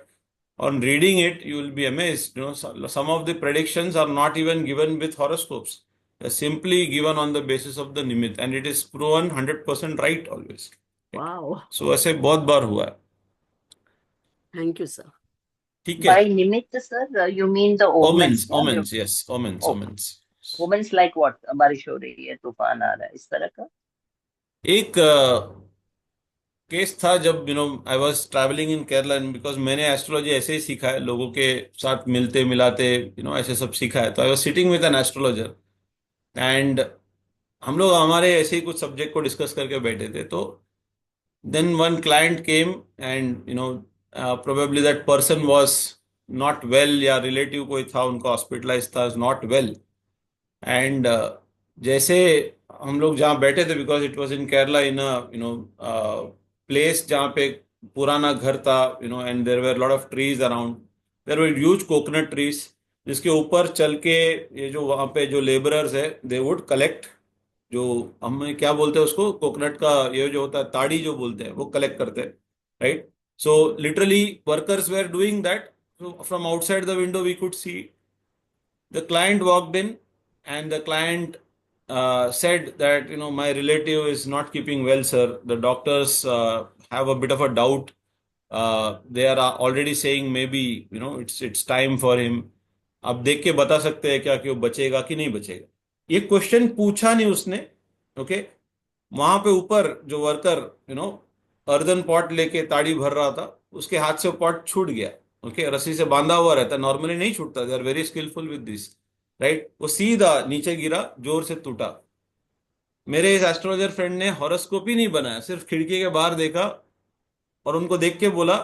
on reading it, you will be amazed. Some of the predictions are not even given with horoscopes. They're simply given on the basis of the nimit, and it is proven 100% right always. Wow. So ऐसे बहुत बार हुआ है. Thank you, sir. ठीक है. By nimit, sir, you mean the omens? Omens, yes, omens, omens. Omens like what? बारिश हो रही है, तूफान आ रहा है, इस तरह का? एक केस था जब I was travelling in Kerala, because मैंने एस्ट्रोलॉजी ऐसे ही सीखा है, लोगों के साथ मिलते मिलाते ऐसे सब सीखा है. तो I was sitting with an astrologer and हम लोग हमारे ऐसे ही कुछ सब्जेक्ट को डिस्कस करके बैठे थे. तो then one client came and probably that person was not well, या रिलेटिव कोई था उनका हॉस्पिटलाइज था, नॉट वेल. एंड जैसे हम लोग जहाँ बैठे थे, because it was in Kerala in place जहाँ पे पुराना घर था, and there were lot of trees around, there were huge coconut trees, जिसके ऊपर चल के ये जो वहाँ पे जो लेबरर्स है, दे वुड कलेक्ट, जो हम क्या बोलते हैं उसको, कोकोनट का ये जो होता है ताड़ी जो बोलते हैं, वो कलेक्ट करते हैं, right? So literally workers were doing that. From outside the window we could see the client walked in, and the client said that my relative is not keeping well, sir. The doctors have a bit of a doubt. They are already saying maybe it's time for him. आप देख के बता सकते हैं क्या कि वो बचेगा कि नहीं बचेगा? ये क्वेश्चन पूछा नहीं उसने. ओके, वहां पे ऊपर जो वर्कर अर्दन पॉट लेके ताड़ी भर रहा था, उसके हाथ से वो पॉट छूट गया. ओके, रस्सी से बांधा हुआ रहता, नॉर्मली नहीं छूटता. They are very skillful with this, right? वो सीधा नीचे गिरा, जोर से टूटा. मेरे इस एस्ट्रोलॉजर फ्रेंड ने हॉरोस्कोप ही नहीं बनाया, सिर्फ खिड़की के बाहर देखा और उनको देख के बोला,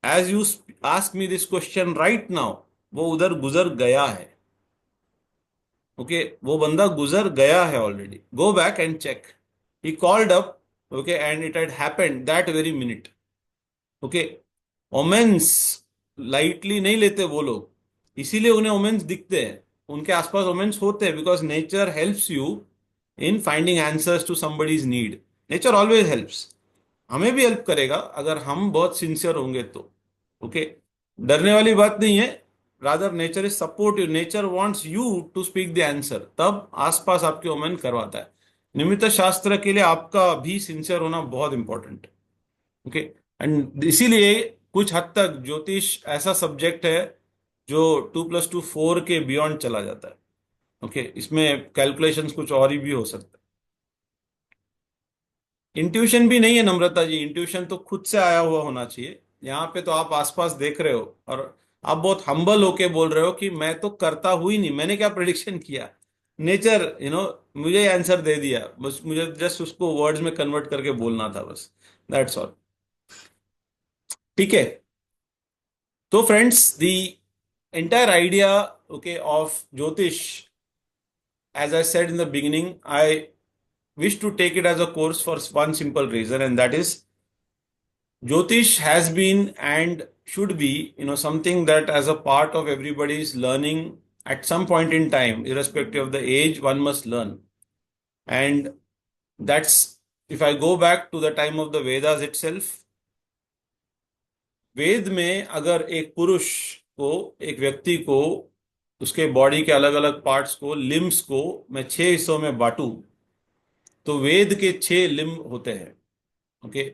as you ask me this question right now, वो उधर गुजर गया है. ओके, वो बंदा गुजर गया है already. Go back and check. He called up, okay, and it had happened that very minute. Okay, omens lightly नहीं लेते वो लोग, इसीलिए उन्हें ओमेन्स दिखते हैं. उनके आसपास ओमेन्स होते हैं because nature helps you in finding answers to somebody's need. Nature always helps. हमें भी हेल्प करेगा अगर हम बहुत सिंसियर होंगे तो. ओके, डरने वाली बात नहीं है. Rather nature is supportive. Nature wants you to speak the answer, तब आसपास आपके ओमेन करवाता है. निमित्त शास्त्र के लिए आपका भी सिंसियर होना बहुत इंपॉर्टेंट है. ओके, एंड इसीलिए कुछ हद तक ज्योतिष ऐसा सब्जेक्ट है जो 2+2 4 के बियॉन्ड चला जाता है. ओके, इसमें कैलकुलेशंस कुछ और ही भी हो सकता है. इंट्यूशन भी नहीं है नम्रता जी, इंट्यूशन तो खुद से आया हुआ होना चाहिए. यहाँ पे तो आप आसपास देख रहे हो और आप बहुत हम्बल होके बोल रहे हो कि मैं तो करता हुई नहीं, मैंने क्या प्रेडिक्शन किया, नेचर मुझे आंसर दे दिया, बस मुझे जस्ट उसको वर्ड्स में कन्वर्ट करके बोलना था, बस दैट्स ऑल. ठीक है, तो friends, the entire idea, okay, of Jyotish, as I said in the beginning, I wish to take it as a course for one simple reason, and that is Jyotish has been and should be something that as a part of everybody's learning at some point in time, irrespective of the age, one must learn. And that's, if I go back to the time of the Vedas itself, वेद में अगर एक पुरुष को, एक व्यक्ति को, उसके body के अलग अलग पार्ट्स को, लिम्स को मैं 6 हिस्सों में बांटूं, तो वेद के 6 लिम्ब होते हैं. ओके,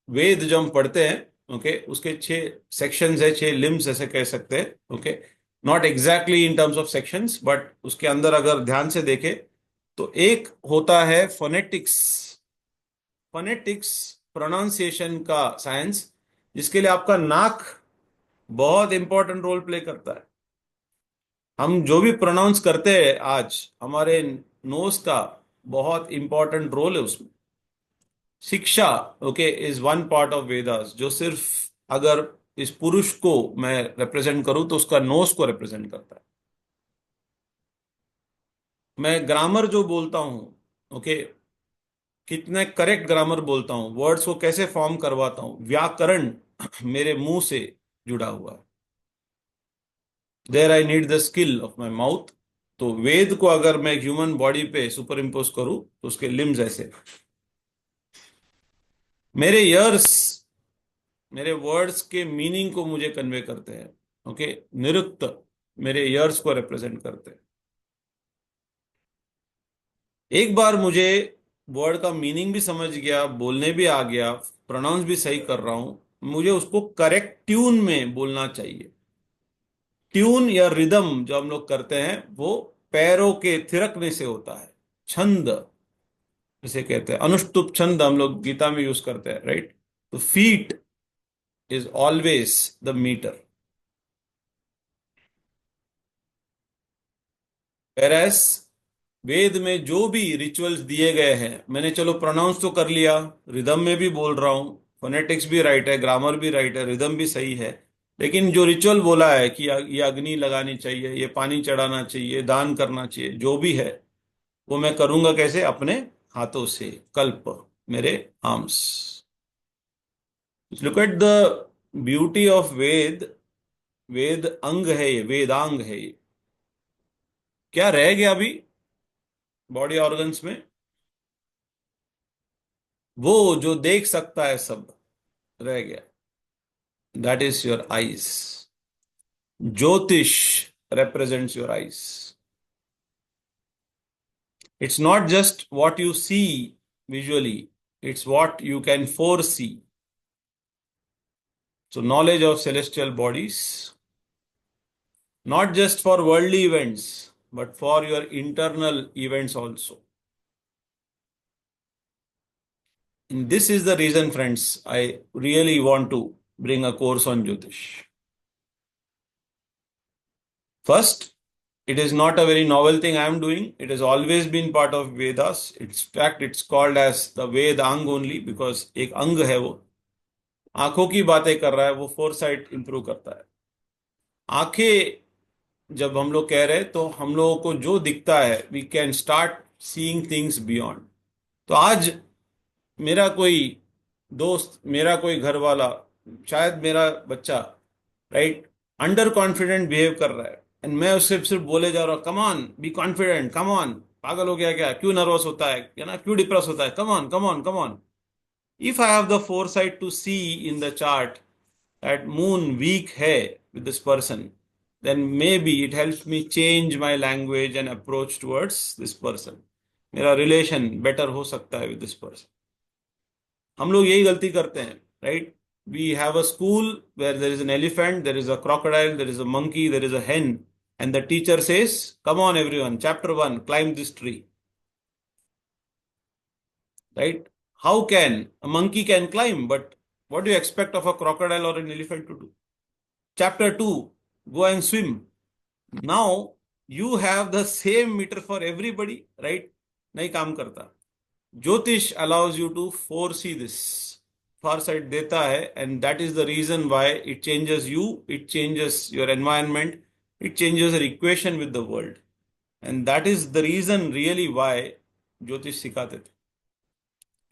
वेद जो हम पढ़ते हैं, ओके, उसके 6 सेक्शंस है, 6 लिम्स ऐसे कह सकते हैं. Okay, not exactly in terms of sections, but उसके अंदर अगर ध्यान से देखें तो एक होता है फोनेटिक्स. फोनेटिक्स प्रोनाउंसिएशन का साइंस, जिसके लिए आपका नाक बहुत इंपॉर्टेंट रोल प्ले करता है. हम जो भी प्रोनाउंस करते हैं आज, हमारे नोज का बहुत इंपॉर्टेंट रोल है उसमें. शिक्षा, okay, is one part of Vedas, जो सिर्फ अगर इस पुरुष को मैं रिप्रेजेंट करूं तो उसका नोज को रिप्रेजेंट करता है. मैं ग्रामर जो बोलता हूं, ओके, कितने करेक्ट ग्रामर बोलता हूं, वर्ड्स को कैसे फॉर्म करवाता हूं, व्याकरण मेरे मुंह से जुड़ा हुआ है। There I need the skill of my mouth. तो वेद को अगर मैं ह्यूमन बॉडी पे सुपर इम्पोज करूं तो उसके लिम्स ऐसे, मेरे ईयर्स मेरे वर्ड्स के मीनिंग को मुझे कन्वे करते हैं। ओके, निरुक्त मेरे ईयर्स को रिप्रेजेंट करते हैं। एक बार मुझे वर्ड का मीनिंग भी समझ गया, बोलने भी आ गया, प्रोनाउंस भी सही कर रहा हूं, मुझे उसको करेक्ट ट्यून में बोलना चाहिए। ट्यून या रिदम जो हम लोग करते हैं वो पैरों के थिरकने से होता है। छंद जिसे कहते हैं, अनुष्टुप छंद हम लोग गीता में यूज करते हैं, राइट? तो feet is always the meter. Whereas Veda में जो भी रिचुअल्स दिए गए हैं, मैंने चलो प्रोनाउंस तो कर लिया, रिदम में भी बोल रहा हूं, फोनेटिक्स भी राइट है, ग्रामर भी राइट है, रिदम भी सही है, लेकिन जो रिचुअल बोला है कि ये अग्नि लगानी चाहिए, ये पानी चढ़ाना चाहिए, दान करना चाहिए, जो भी है वो मैं करूंगा कैसे? अपने हाथों से, कल्प, मेरे arms. Look at the beauty of Veda. वेद अंग है ये, वेदांग है ये। क्या रह गया अभी बॉडी ऑर्गन्स में? वो जो देख सकता है सब रह गया। That is your eyes. ज्योतिष represents your eyes. It's not just what you see visually, it's what you can foresee. So knowledge of celestial bodies, not just for worldly events, but for your internal events also. And this is the reason, friends, I really want to bring a course on Jyotish. First, it is not a very novel thing I am doing. It has always been part of Vedas. In fact, it's called as the Vedang only because एक अंग है वो, आंखों की बातें कर रहा है, वो फोरसाइट इंप्रूव करता है। आंखें जब हम लोग कह रहे हैं तो हम लोगों को जो दिखता है, we can start seeing things beyond. तो आज मेरा कोई दोस्त, मेरा कोई घर वाला, शायद मेरा बच्चा, राइट, अंडर कॉन्फिडेंट बिहेव कर रहा है, एंड मैं उससे सिर्फ बोले जा रहा हूँ, come on, be confident, come on, पागल हो गया क्या, क्यों नर्वस होता है, या ना क्यों डिप्रेस होता है, come on come on come on. If I have the foresight to see in the chart that moon weak है with this person, then maybe it helps me change my language and approach towards this person. मेरा relation better हो सकता है with this person. हम लोग यही गलती करते हैं, right? We have a school where there is an elephant, there is a crocodile, there is a monkey, there is a hen, and the teacher says, come on everyone, chapter 1, climb this tree. Right? How can a monkey can climb, but what do you expect of a crocodile or an elephant to do? Chapter 2, go and swim. Now you have the same meter for everybody, right? नहीं काम करता। ज्योतिष allows you to foresee this. Farsight देता है, and that is the reason why it changes you, it changes your environment, it changes your equation with the world, and that is the reason really why ज्योतिष सिखाते थे.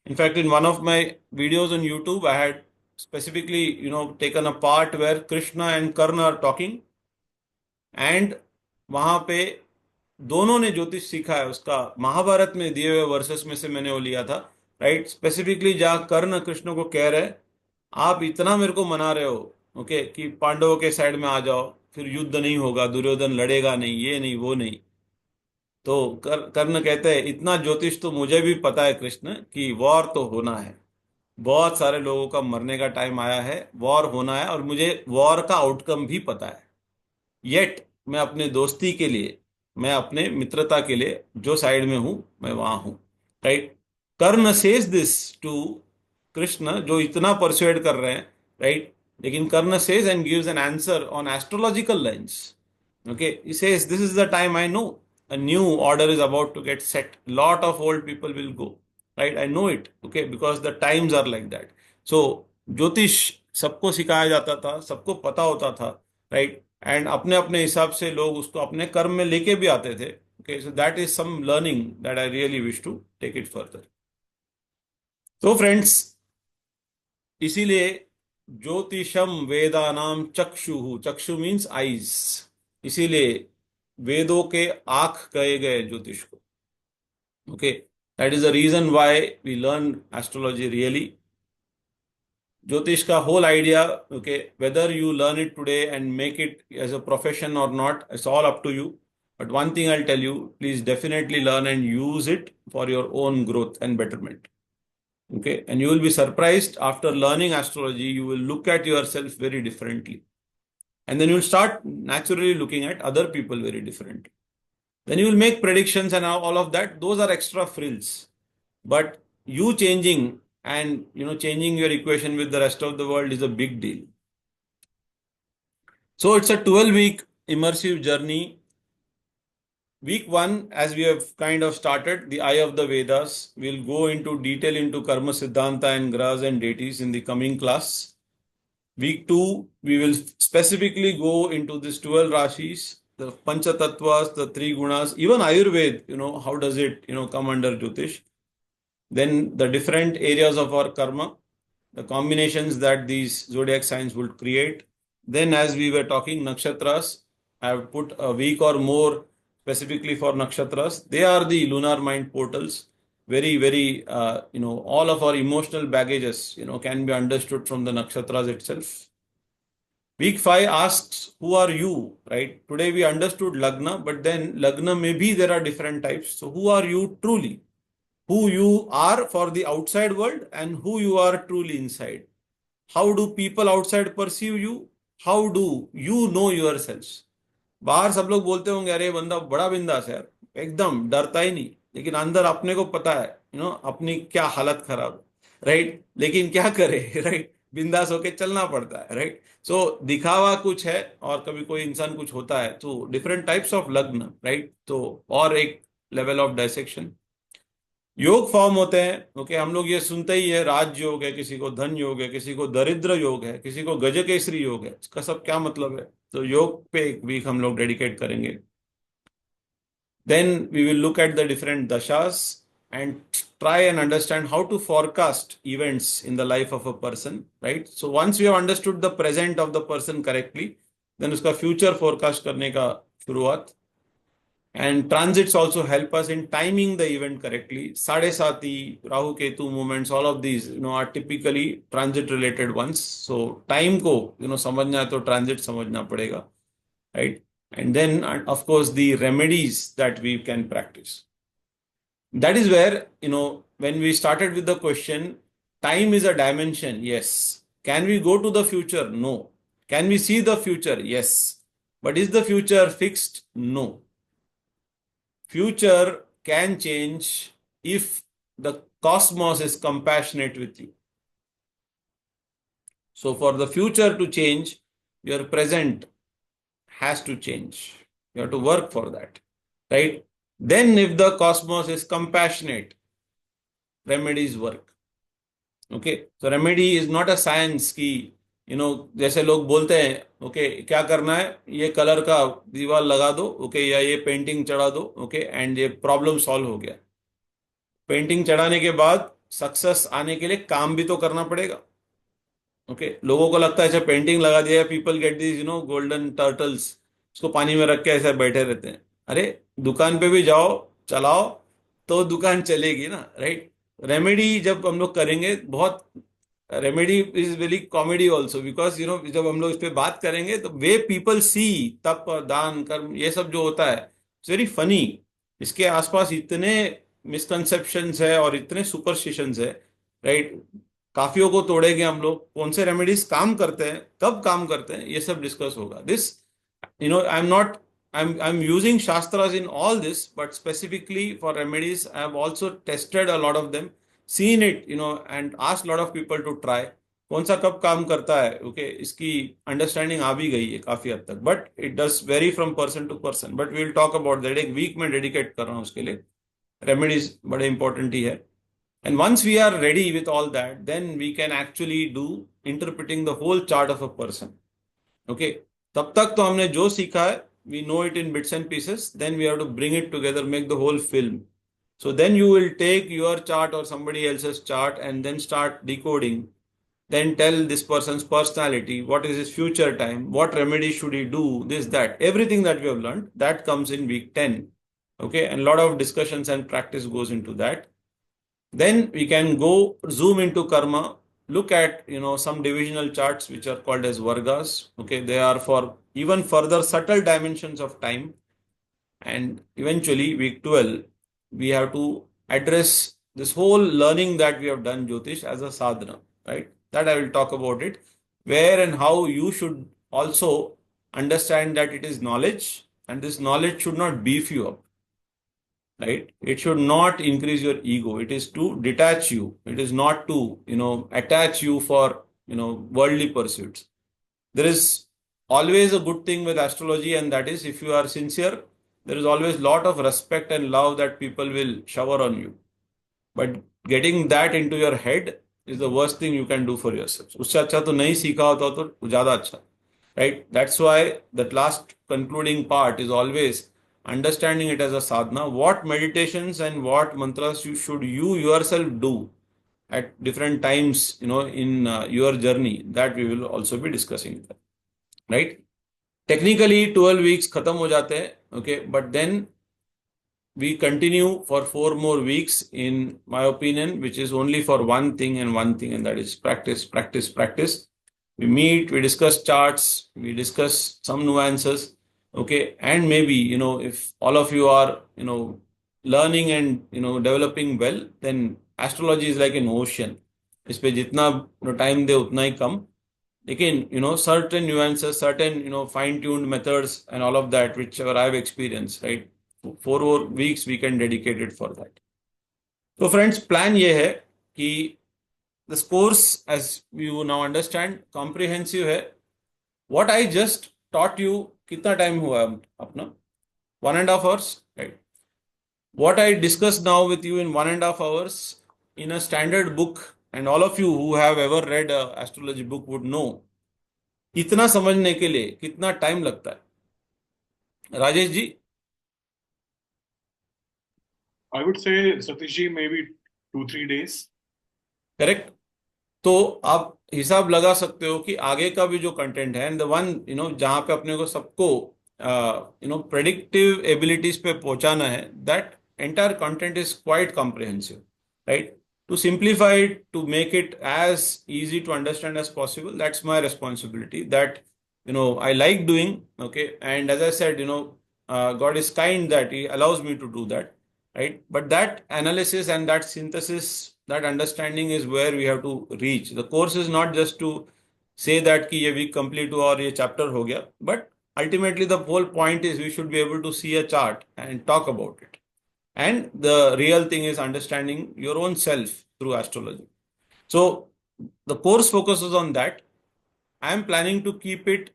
In fact, in one of my videos on YouTube, I had specifically, taken a part where Krishna and Karna are talking, and वहां पे दोनों ने ज्योतिष सीखा है। उसका महाभारत में दिए हुए वर्सेस में से मैंने वो लिया था, राइट? स्पेसिफिकली जहाँ कर्ण कृष्ण को कह रहे, आप इतना मेरे को मना रहे हो, ओके, कि पांडवों के साइड में आ जाओ, फिर युद्ध नहीं होगा, दुर्योधन लड़ेगा नहीं, ये नहीं वो नहीं। तो कर्ण कहते हैं, इतना ज्योतिष तो मुझे भी पता है कृष्ण कि वॉर तो होना है, बहुत सारे लोगों का मरने का टाइम आया है, वॉर होना है, और मुझे वॉर का आउटकम भी पता है। येट मैं अपने दोस्ती के लिए, मैं अपने मित्रता के लिए जो साइड में हूं, मैं वहां हूं, right? Karna says this to Krishna, जो इतना परसुएड कर रहे हैं, राइट? लेकिन Karna says and gives an answer on astrological lines, okay? He says, this is the time, I know a new order is about to get set, lot of old people will go, right? I know it, okay, because the times are like that. So ज्योतिष सबको सिखाया जाता था, सबको पता होता था, right? And अपने अपने हिसाब से लोग उसको अपने कर्म में लेके भी आते थे, Okay, so that is some learning that I really wish to take it further. So friends, इसीलिए ज्योतिषम वेदानाम चक्षु, चक्षु मीन्स आईज, इसीलिए वेदों के आंख कहे गए ज्योतिष को. Okay, that is the reason why we learn astrology really. ज्योतिष का whole idea, okay, whether you learn it today and make it as a profession और not, it's all up to you. But one thing I'll tell you, please definitely learn and use it for your own growth and betterment. Okay, and you will be surprised after learning astrology, you will look at yourself very differently. And then you will start naturally looking at other people very differently. Then you will make predictions and all of that. Those are extra frills. But you changing and changing your equation with the rest of the world is a big deal. So it's a 12-week immersive journey. Week 1, as we have kind of started, the Eye of the Vedas. We'll go into detail into Karma Siddhanta and Grahas and deities in the coming class. Week 2, we will specifically go into this 12 Rashis, the Pancha Tattvas, the 3 Gunas, even Ayurveda, how does it, come under Jyotish. Then the different areas of our karma, the combinations that these zodiac signs would create. Then as we were talking, Nakshatras, I have put a week or more specifically for nakshatras. They are the lunar mind portals. Very, very, all of our emotional baggages, can be understood from the nakshatras itself. Week 5 asks, who are you, right? Today we understood Lagna, but then Lagna, maybe there are different types. So who are you truly? Who you are for the outside world and who you are truly inside. How do people outside perceive you? How do you know yourselves? बाहर सब लोग बोलते होंगे अरे बंदा बड़ा बिंदास है यार, एकदम डरता ही नहीं, लेकिन अंदर अपने को पता है अपनी क्या हालत खराब, राइट. लेकिन क्या करे, राइट, बिंदास होके चलना पड़ता है, राइट. सो दिखावा कुछ है और कभी कोई इंसान कुछ होता है. तो डिफरेंट टाइप्स ऑफ लग्न, राइट. तो और एक लेवल ऑफ डायसेक्शन. योग फॉर्म होते हैं. ओके, हम लोग ये सुनते ही है, राज योग है, किसी को धन योग है, किसी को दरिद्र योग है, किसी को गजकेसरी योग है. इसका सब क्या मतलब है? तो योग पे एक वीक हम लोग डेडिकेट करेंगे. Then we will look at the different dashas and try and understand how to forecast events in the life of a person, right? So once we have understood the present of the person correctly, then uska future forecast karne ka shuruat. And transits also help us in timing the event correctly. Sadesati, Rahu Ketu movements, all of these, are typically transit related ones. So time ko, samajhna hai to transit samajhna padega, right? And then, of course, the remedies that we can practice. That is where, when we started with the question, time is a dimension. Yes. Can we go to the future? No. Can we see the future? Yes. But is the future fixed? No. Future can change if the cosmos is compassionate with you. So for the future to change, your present has to change. You have to work for that, right? Then if the cosmos is compassionate, remedies work. Okay, so remedy is not a science की, जैसे लोग बोलते हैं, okay, क्या करना है, ये colour का दीवार लगा दो, ओके, या ये पेंटिंग चढ़ा दो, ओके, एंड ये प्रॉब्लम सॉल्व हो गया. पेंटिंग चढ़ाने के बाद सक्सेस आने के लिए काम भी तो करना पड़ेगा. ओके, लोगों को लगता है अच्छा पेंटिंग लगा दिया, people get this golden turtles, उसको पानी में रख के ऐसे बैठे रहते हैं. अरे दुकान पे भी जाओ, चलाओ तो दुकान चलेगी ना, राइट. रेमेडी जब हम लोग करेंगे, बहुत remedy is very comedy also, because जब हम लोग इस पे बात करेंगे तो वे पीपल सी, तप, दान, कर्म, ये सब जो होता है, इट्स वेरी फनी. इसके आसपास इतने मिसकंसेप्शंस है और इतने सुपरस्टिशंस है, राइट. काफियों को तोड़ेंगे हम लोग, कौन से रेमेडीज काम करते हैं, कब काम करते हैं, ये सब डिस्कस होगा. This I'm using Shastras in all this, but specifically for remedies, I have also tested a lot of them, seen it, and asked a lot of people to try. कौन सा कब काम करता है, okay, इसकी understanding आ भी गई है काफी हद तक, but it does vary from person to person. But we will talk about that. एक week में dedicate कर रहा हूँ उसके लिए. Remedies बड़े important ही है. And once we are ready with all that, then we can actually do interpreting the whole chart of a person. Okay, तब तक तो हमने जो सीखा है we know it in bits and pieces, then we have to bring it together, make the whole film. So then you will take your chart or somebody else's chart and then start decoding, then tell this person's personality, what is his future time, what remedy should he do, this, that, everything that we have learned, that comes in week 10. Okay, and a lot of discussions and practice goes into that. Then we can go zoom into karma, look at, some divisional charts which are called as vargas. Okay, they are for even further subtle dimensions of time. And eventually week 12, we have to address this whole learning that we have done Jyotish as a sadhana, right? That I will talk about it, where and how you should also understand that it is knowledge, and this knowledge should not beef you up, right? It should not increase your ego. It is to detach you. It is not to, attach you for, worldly pursuits. There is always a good thing with astrology, and that is if you are sincere, there is always a lot of respect and love that people will shower on you. But getting that into your head is the worst thing you can do for yourself. उससे अच्छा तो नहीं सीखा होता तो ज़्यादा अच्छा, right? That's why that last concluding part is always understanding it as a sadhana. What meditations and what mantras should you yourself do at different times, in your journey, that we will also be discussing, right? Technically 12 weeks khatam ho jate hain, okay, but then we continue for 4 more weeks, in my opinion, which is only for one thing, and that is practice, practice, practice. We meet, we discuss charts, we discuss some nuances, okay, and maybe, if all of you are, learning and, developing well, then astrology is like an ocean. इस पे जितना time दे उतना ही कम. Again, certain nuances, certain, fine-tuned methods and all of that, whichever I've experienced, right? 4 more weeks we can dedicate it for that. So friends, plan ये है कि this course, as you now understand, comprehensive है. What I just taught you, कितना time हुआ अपना? 1.5 hours, right? What I discussed now with you in 1.5 hours in a standard book, and all of you who have ever read an astrology book would know, इतना समझने के लिए कितना time लगता है? Rajesh ji? I would say, Satish ji, maybe 2-3 days. Correct. तो आप हिसाब लगा सकते हो कि आगे का भी जो कंटेंट है, एंड द वन, जहां पे अपने को सबको प्रेडिक्टिव एबिलिटीज पे पहुंचाना है, that entire content is quite comprehensive, right? To simplify it, to make it as easy to understand as possible, that's my responsibility. That, I like doing, okay? And as I said, God is kind that He allows me to do that, right? But that analysis and that synthesis, that understanding is where we have to reach. The course is not just to say that ki ye week complete hua aur ye chapter ho gaya, but ultimately the whole point is we should be able to see a chart and talk about it. And the real thing is understanding your own self through astrology. So the course focuses on that. I am planning to keep it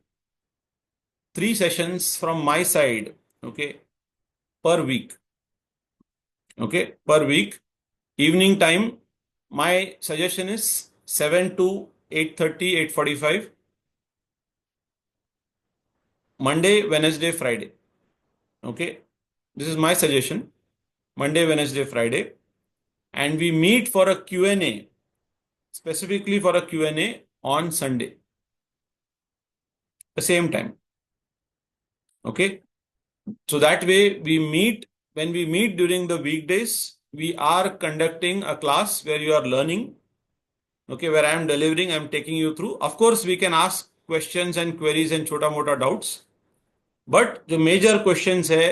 3 sessions from my side, okay, per week. Okay, per week. Evening time, my suggestion is 7 to 8:30, 8:45. Monday, Wednesday, Friday. Okay, this is my suggestion. Monday, Wednesday, Friday. And we meet for a Q&A, specifically for a Q&A on Sunday, the same time. Okay. So that way we meet, when we meet during the weekdays, we are conducting a class where you are learning, okay, where I am delivering, I am taking you through. Of course, we can ask questions and queries and chota mota doubts, but the major questions है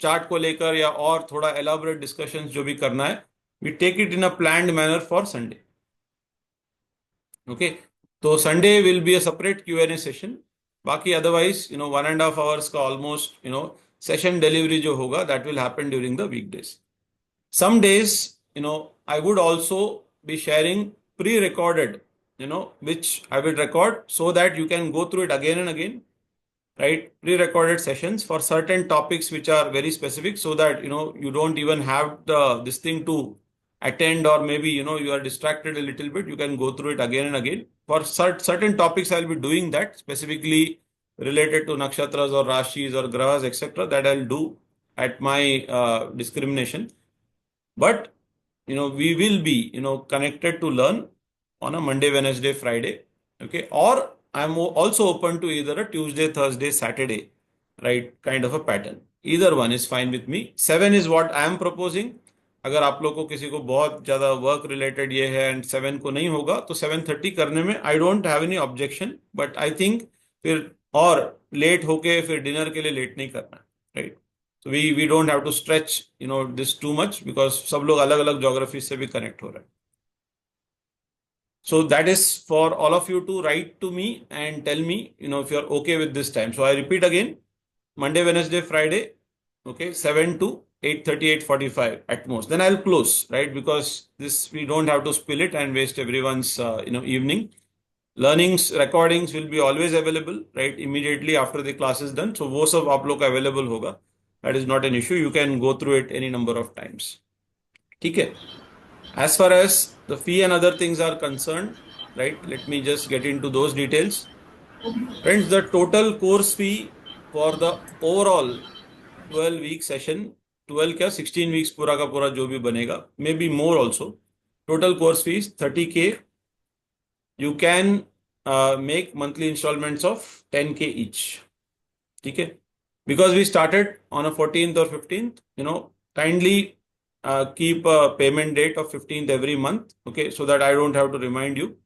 chart को लेकर या और थोड़ा elaborate discussions जो भी करना है, we take it in a planned manner for Sunday. Okay, so Sunday will be a separate Q&A session. बाकी otherwise, 1.5 hours का almost, session delivery जो होगा, that will happen during the weekdays. Some days, I would also be sharing pre-recorded, which I will record so that you can go through it again and again, right? Pre-recorded sessions for certain topics which are very specific, so that, you don't even have this thing to attend, or maybe, you are distracted a little bit, you can go through it again and again. For certain topics, I'll be doing that, specifically related to nakshatras or rashis or grahas, etc., that I'll do at my discrimination. But we will be connected to learn on a Monday, Wednesday, Friday. Okay, or I'm also open to either a Tuesday, Thursday, Saturday, right, kind of a pattern. Either one is fine with me. 7 is what I am proposing. अगर आप लोग को किसी को बहुत ज्यादा work related ये है एंड 7 को नहीं होगा तो 7:30 करने में I don't have any objection, but I think फिर और लेट होके फिर डिनर के लिए लेट नहीं करना, right. So we don't have to stretch this too much because सब लोग अलग अलग geography से भी connect हो रहे हैं. So that is for all of you to write to me and tell me if you're okay with this time. So I repeat again, Monday, Wednesday, Friday, okay, 7 to 8:30, 8:45 at most. Then I'll close, right? Because this we don't have to spill it and waste everyone's evening. Learnings recordings will be always available, right? Immediately after the class is done. So वो सब आप लोग का available होगा. That is not an issue. You can go through it any number of times. Okay. As far as the fee and other things are concerned, right? Let me just get into those details. Friends, the total course fee for the overall 12-week session, 12 क्या 16 weeks पूरा का पूरा जो भी बनेगा, maybe more also. Total course fee is 30K. You can make monthly installments of 10K each. Okay. Because we started on a 14th or 15th, kindly keep a payment date of 15th every month, okay, so that I don't have to remind you.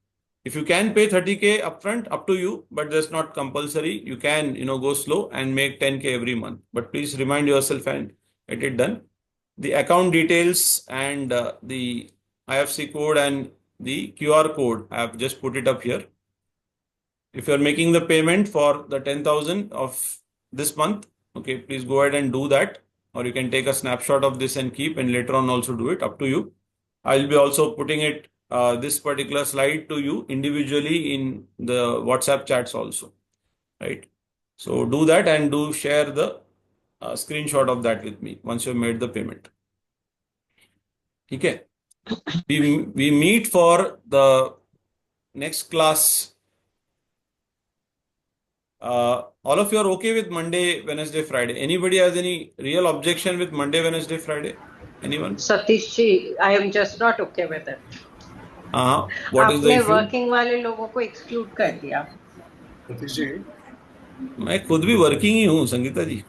If you can pay 30K upfront, up to you, but that's not compulsory. You can, go slow and make 10K every month, but please remind yourself and get it done. The account details and the IFSC code and the QR code, I have just put it up here. If you're making the payment for the 10,000 of this month, okay, please go ahead and do that, or you can take a snapshot of this and keep, and later on also do it, up to you. I'll be also putting it, this particular slide to you individually in the WhatsApp chats also, right? So do that and do share the screenshot of that with me once you've made the payment. Okay. We meet for the next class. All of you are okay with Monday, Wednesday, Friday? Anybody has any real objection with Monday, Wednesday, Friday? Anyone? Satish ji, I am just not okay with it. What is the issue? working वाले लोगों को exclude कर दिया. सतीश जी, मैं खुद भी working ही हूँ, संगीता जी.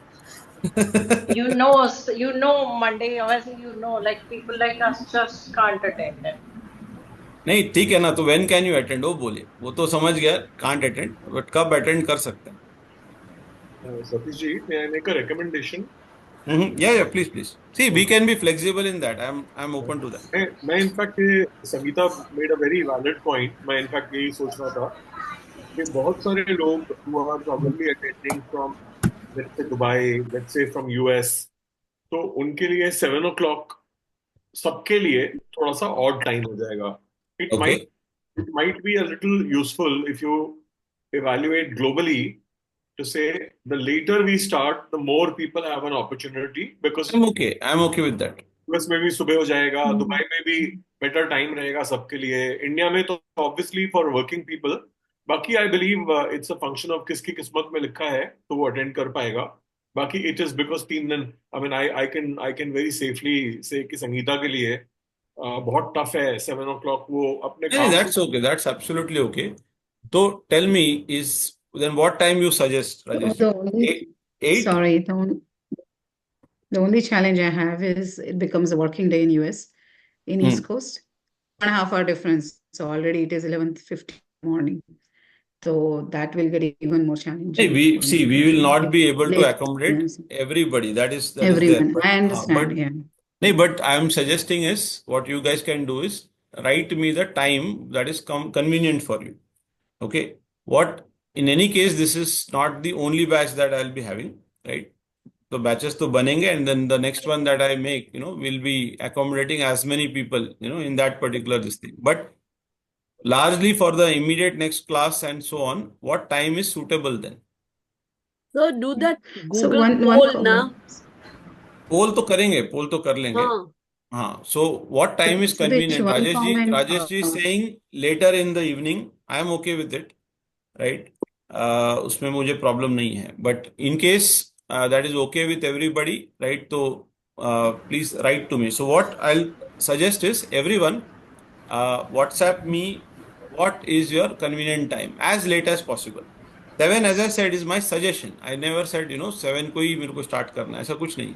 you know Monday, like people like us just can't attend it. नहीं ठीक है ना, तो when can you attend? वो बोले, वो तो समझ गया, can't attend, but कब attend कर सकते हैं? Satish ji, may I make a recommendation? Yeah, please. See, we can be flexible in that. I'm open to that. मैं in fact Sangeeta made a very valid point. मैं in fact यही सोच रहा था कि बहुत सारे लोग who are probably attending from, let's say Dubai, let's say from US, तो उनके लिए 7 o'clock सबके लिए थोड़ा सा odd time हो जाएगा. It might be a little useful if you evaluate globally to say the later we start, the more people have an opportunity, because I'm okay with that. US में भी सुबह हो जाएगा, दुबई में भी better time रहेगा सबके लिए, इंडिया में तो obviously for working people. बाकी I believe it's a function of किसकी किस्मत में लिखा है तो वो attend कर पाएगा. बाकी it is because 3 दिन, I mean I can very safely say कि संगीता के लिए बहुत टफ है 7 o'clock वो अपने काम. That's okay. That's absolutely okay. So tell me, then what time you suggest, Rajesh? Eight? Sorry, the only challenge I have is it becomes a working day in US, in East Coast, 1.5 hour difference. So already it is 11:50 morning. So that will get even more challenging. We will not be able to accommodate everybody. That is everyone. There. I understand. Yeah. But I am suggesting is what you guys can do is write me the time that is convenient for you. Okay. In any case, this is not the only batch that I'll be having, right? The batches to banenge, and then the next one that I make, will be accommodating as many people, in that particular this thing. But largely for the immediate next class and so on, what time is suitable then? So do that Google poll now. पोल तो कर लेंगे. So what time is convenient? Rajesh ji is saying later in the evening. I am okay with it, right? उसमें मुझे problem नहीं है, but in case that is okay with everybody, right? तो please write to me. So what I suggest is everyone WhatsApp me what is your convenient time as late as possible. 7, as I said, is my suggestion. I never said 7 को ही मेरे को start करना है, ऐसा कुछ नहीं,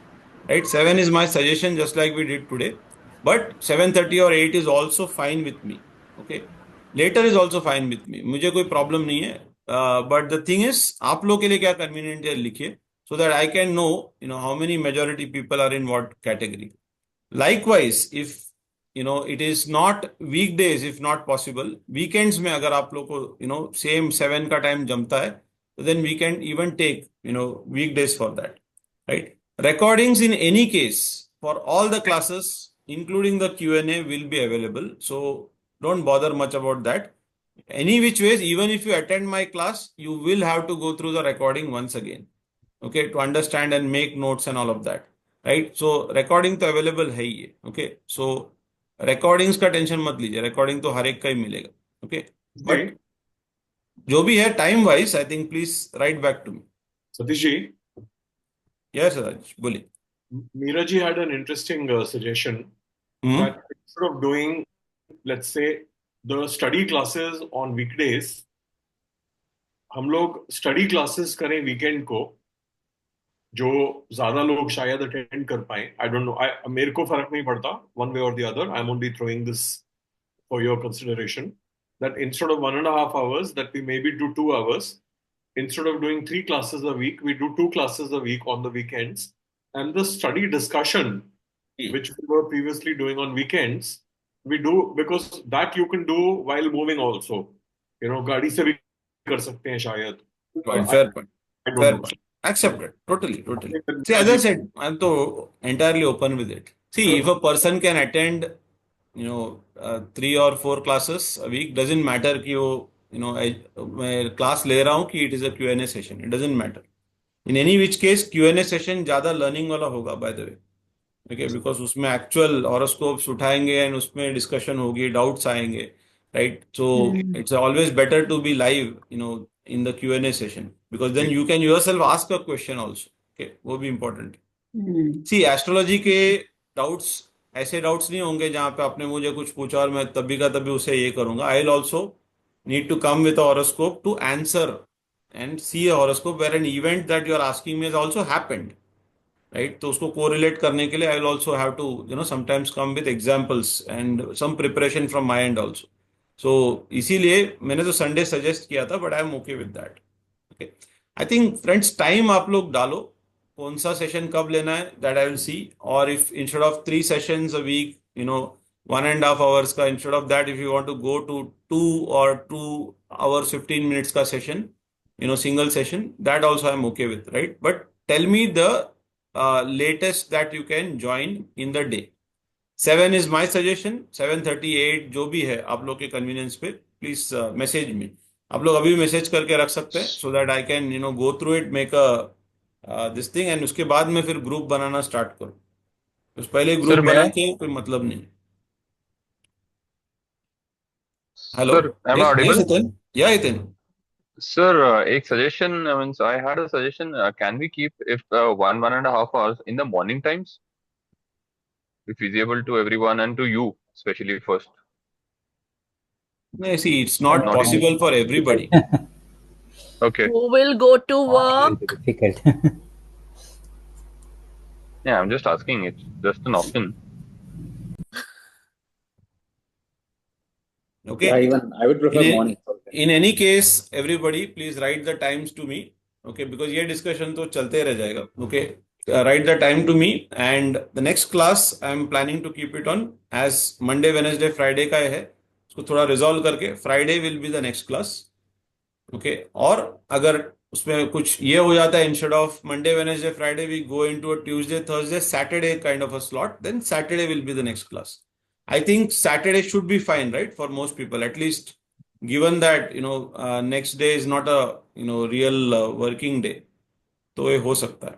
right? 7 is my suggestion, just like we did today. But 7:30 or 8 is also fine with me. Okay, later is also fine with me. मुझे कोई problem नहीं है. But the thing is, आप लोग के लिए क्या convenient है लिखिए, so that I can know how many majority people are in what category. Likewise, if it is not weekdays, if not possible, weekends में अगर आप लोग को same 7 का time जमता है, तो then we can even take weekdays for that, right? Recordings in any case for all the classes, including the Q&A, will be available. So don't bother much about that. Any which ways, even if you attend my class, you will have to go through the recording once again, okay, to understand and make notes and all of that, right? So recording तो available है ही है, okay? So recordings का tension मत लीजिए, recording तो हर एक का ही मिलेगा, okay? But जो भी है time wise, I think please write back to me. Satish ji. Yes, Raj, बोलिए. Meera ji had an interesting suggestion that instead of doing, let's say, the study classes on weekdays, हम लोग study classes करें weekend को, जो ज्यादा लोग शायद attend कर पाए. I don't know. मेरे को फर्क नहीं पड़ता one way or the other. I'm only throwing this for your consideration. That instead of 1.5 hours, that we maybe do 2 hours. Instead of doing 3 classes a week, we do 2 classes a week on the weekends. And the study discussion, which we were previously doing on weekends, we do because that you can do while moving also. गाड़ी से भी कर सकते हैं शायद. Fair point. Fair point. Accepted. Totally. See, as I said, I'm so entirely open with it. See, if a person can attend 3 or 4 classes a week, doesn't matter कि वो मैं क्लास ले रहा हूँ कि it is a Q&A session. It doesn't matter. In any which case, Q&A session ज़्यादा learning वाला होगा, by the way. Okay, because उसमें actual horoscopes उठाएंगे and उसमें discussion होगी, doubts आएंगे, right? So it's always better to be live, in the Q&A session, because then you can yourself ask a question also. Okay, वो भी important. See, astrology के doubts ऐसे doubts नहीं होंगे जहां पे आपने मुझे कुछ पूछा और मैं तभी का तभी उसे ये करूंगा. I will also need to come with horoscope to answer and see a horoscope where an event that you are asking me has also happened, right? तो उसको कोरिलेट करने के लिए I will also have to sometimes come with examples and some preparation from my and also. So इसीलिए मैंने तो Sunday suggest किया था, but I am okay with that. Okay, I think friends time आप लोग डालो कौन सा सेशन कब लेना है, दैट आई विल सी. और if instead of 3 sessions a week 1.5 hours का, instead of that if you want to go to 2 or 2 hours 15 minutes का session, single session, that also I am okay with, right? But tell me the latest that you can join in the day. 7 is my suggestion. 7:38 जो भी है आप लोग के convenience पे, please message me. आप लोग अभी मैसेज करके रख सकते हैं, so that I can go through it, make a this thing, and उसके बाद में फिर ग्रुप बनाना स्टार्ट करो. उस पहले ग्रुप बना के कोई मतलब नहीं. Hello, am I audible? Yeah, Ethan. Sir, एक suggestion. I had a suggestion. Can we keep if 1.5 hours in the morning times, if feasible to everyone and to you, especially first? No, see, it's not possible for everybody. Okay. Who will go to work? Difficult. Yeah, I'm just asking. It's just an option. Okay. Yeah, even I would prefer morning. In any case, everybody, please write the times to me. Okay, because ये discussion तो चलते रह जाएगा. Okay, write the time to me, and the next class I am planning to keep it on as Monday, Wednesday, Friday का है. उसको थोड़ा resolve करके Friday will be the next class. Okay, और अगर उसमें कुछ ये हो जाता है, instead of Monday, Wednesday, Friday, we go into a Tuesday, Thursday, Saturday kind of a slot, then Saturday will be the next class. I think Saturday should be fine, right, for most people, at least, given that next day is not a real working day. तो ये हो सकता है.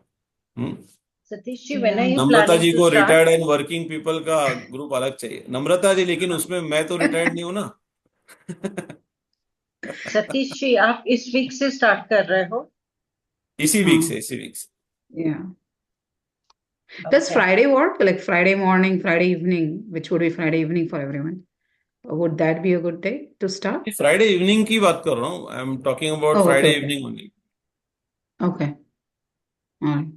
Satish ji, when are you Namrata planning ji to को start? Retired and working people का ग्रुप अलग चाहिए. नम्रता जी, लेकिन उसमें मैं तो रिटायर्ड नहीं हूं ना. सतीश जी आप इस वीक से स्टार्ट कर रहे हो? इसी वीक से Yeah. Does Friday work? Like Friday morning, Friday evening, which would be Friday evening for everyone? Would that be a good day to start? Friday evening की बात कर रहा हूँ. I am talking about Oh, Friday okay, okay. Evening only. Okay. All right.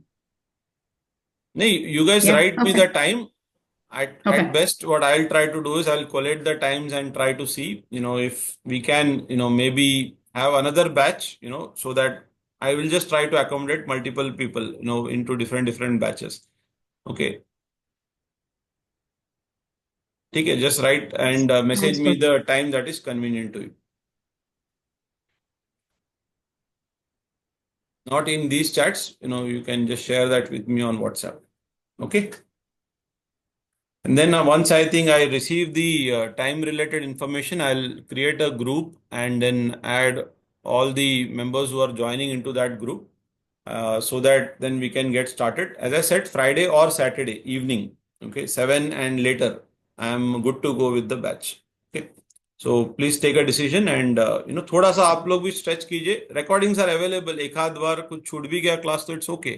नहीं, you guys Yeah, write me okay. the time. Okay. At best, what I'll try to do is I'll collate the times and try to see, if we can, maybe have another batch, so that I will just try to accommodate multiple people, into different batches. Okay. Okay, just write and message Sounds me good. the time that is convenient to you. Not in these chats, you can just share that with me on WhatsApp. Okay. And then once I think I receive the time related information, I'll create a group and then add all the members who are joining into that group, so that then we can get started. As I said, Friday or Saturday evening, okay, 7 and later, I'm good to go with the batch. Okay. So please take a decision and थोड़ा सा आप लोग भी stretch कीजिए. Recordings are available. एक आध बार कुछ छूट भी गया क्लास तो it's okay.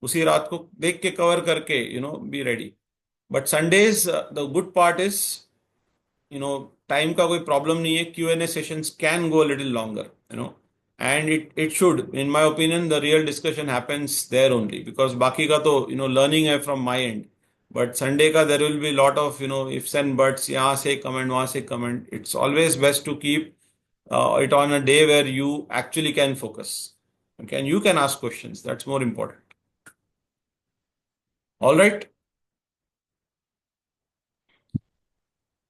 उसी रात को देख के कवर करके be ready. But Sundays, the good part is, time का कोई problem नहीं है. Q&A sessions can go a little longer, and it should, in my opinion, the real discussion happens there only, because बाकी का तो learning है from my end. But Sunday का there will be a lot of ifs and buts, यहाँ से comment वहाँ से comment. It's always best to keep it on a day where you actually can focus, okay, and you can ask questions. That's more important. All right.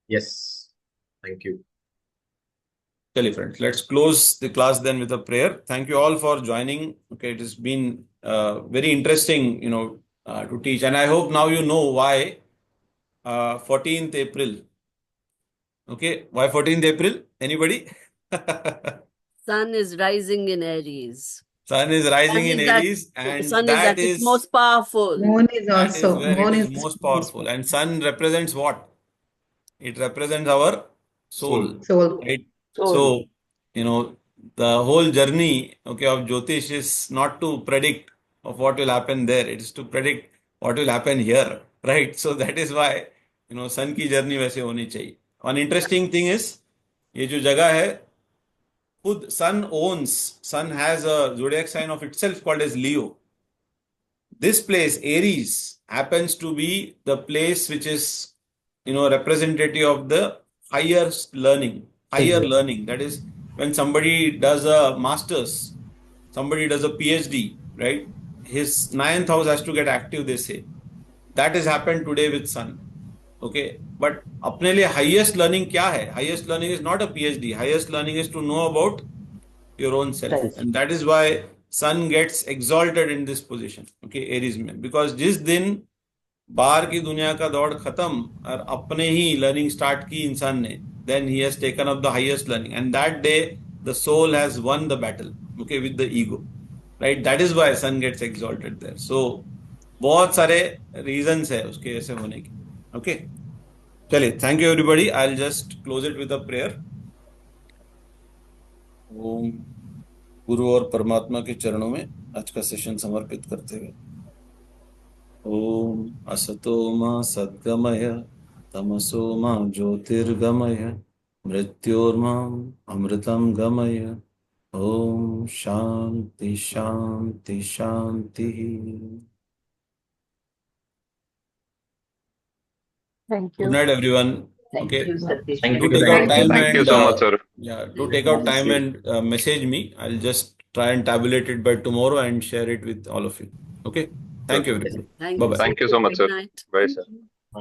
Yes, thank you. Tell friends, let's close the class then with a prayer. Thank you all for joining. Okay, it has been very interesting, to teach, and I hope now you know why 14th April. Okay, why 14th April? Anybody? Sun is rising in Aries. Sun is rising in Aries, and sun is at its most powerful. Moon is that also is where moon it is most powerful. And sun represents what? It represents our soul. Right? So, the whole journey, okay, of Jyotish is not to predict of what will happen there. It is to predict what will happen here, right? So that is why, sun की journey वैसे होनी चाहिए. One interesting thing is, ये जो जगह है, खुद sun has a zodiac sign of itself called as Leo. This place, Aries, happens to be the place which is, representative of the higher learning. That is, when somebody does a master's, somebody does a PhD, right? His 9th house has to get active, they say. That has happened today with sun. Okay, but अपने लिए highest learning क्या है? Highest learning is not a PhD. Highest learning is to know about your own self, and that is why sun gets exalted in this position. Okay, Aries में, because जिस दिन बाहर की दुनिया का दौड़ खत्म और अपने ही learning start की इंसान ने, then he has taken up the highest learning, and that day the soul has won the battle. Okay, with the ego, right? That is why sun gets exalted there. So बहुत सारे reasons है उसके ऐसे होने के. Okay. चलिए, thank you everybody. I'll just close it with a prayer. ओम गुरु और परमात्मा के चरणों में आज का सेशन समर्पित करते हुए, ओम असतो मा सद्गमय तमसो मा ज्योतिर्गमय मृत्योर्माम अमृतम गमय. ओम शांति शांति शांति. Thank you. Good night, everyone. Thank Okay. you, Satish. Thank Do you. take out time Thank and you so much, sir. do take out time and message me. I'll just try and tabulate it by tomorrow and share it with all of you. Okay. Thank you, everybody. Thank Bye-bye. you. Thank you so much, Good sir. night. Bye, Thank sir. you.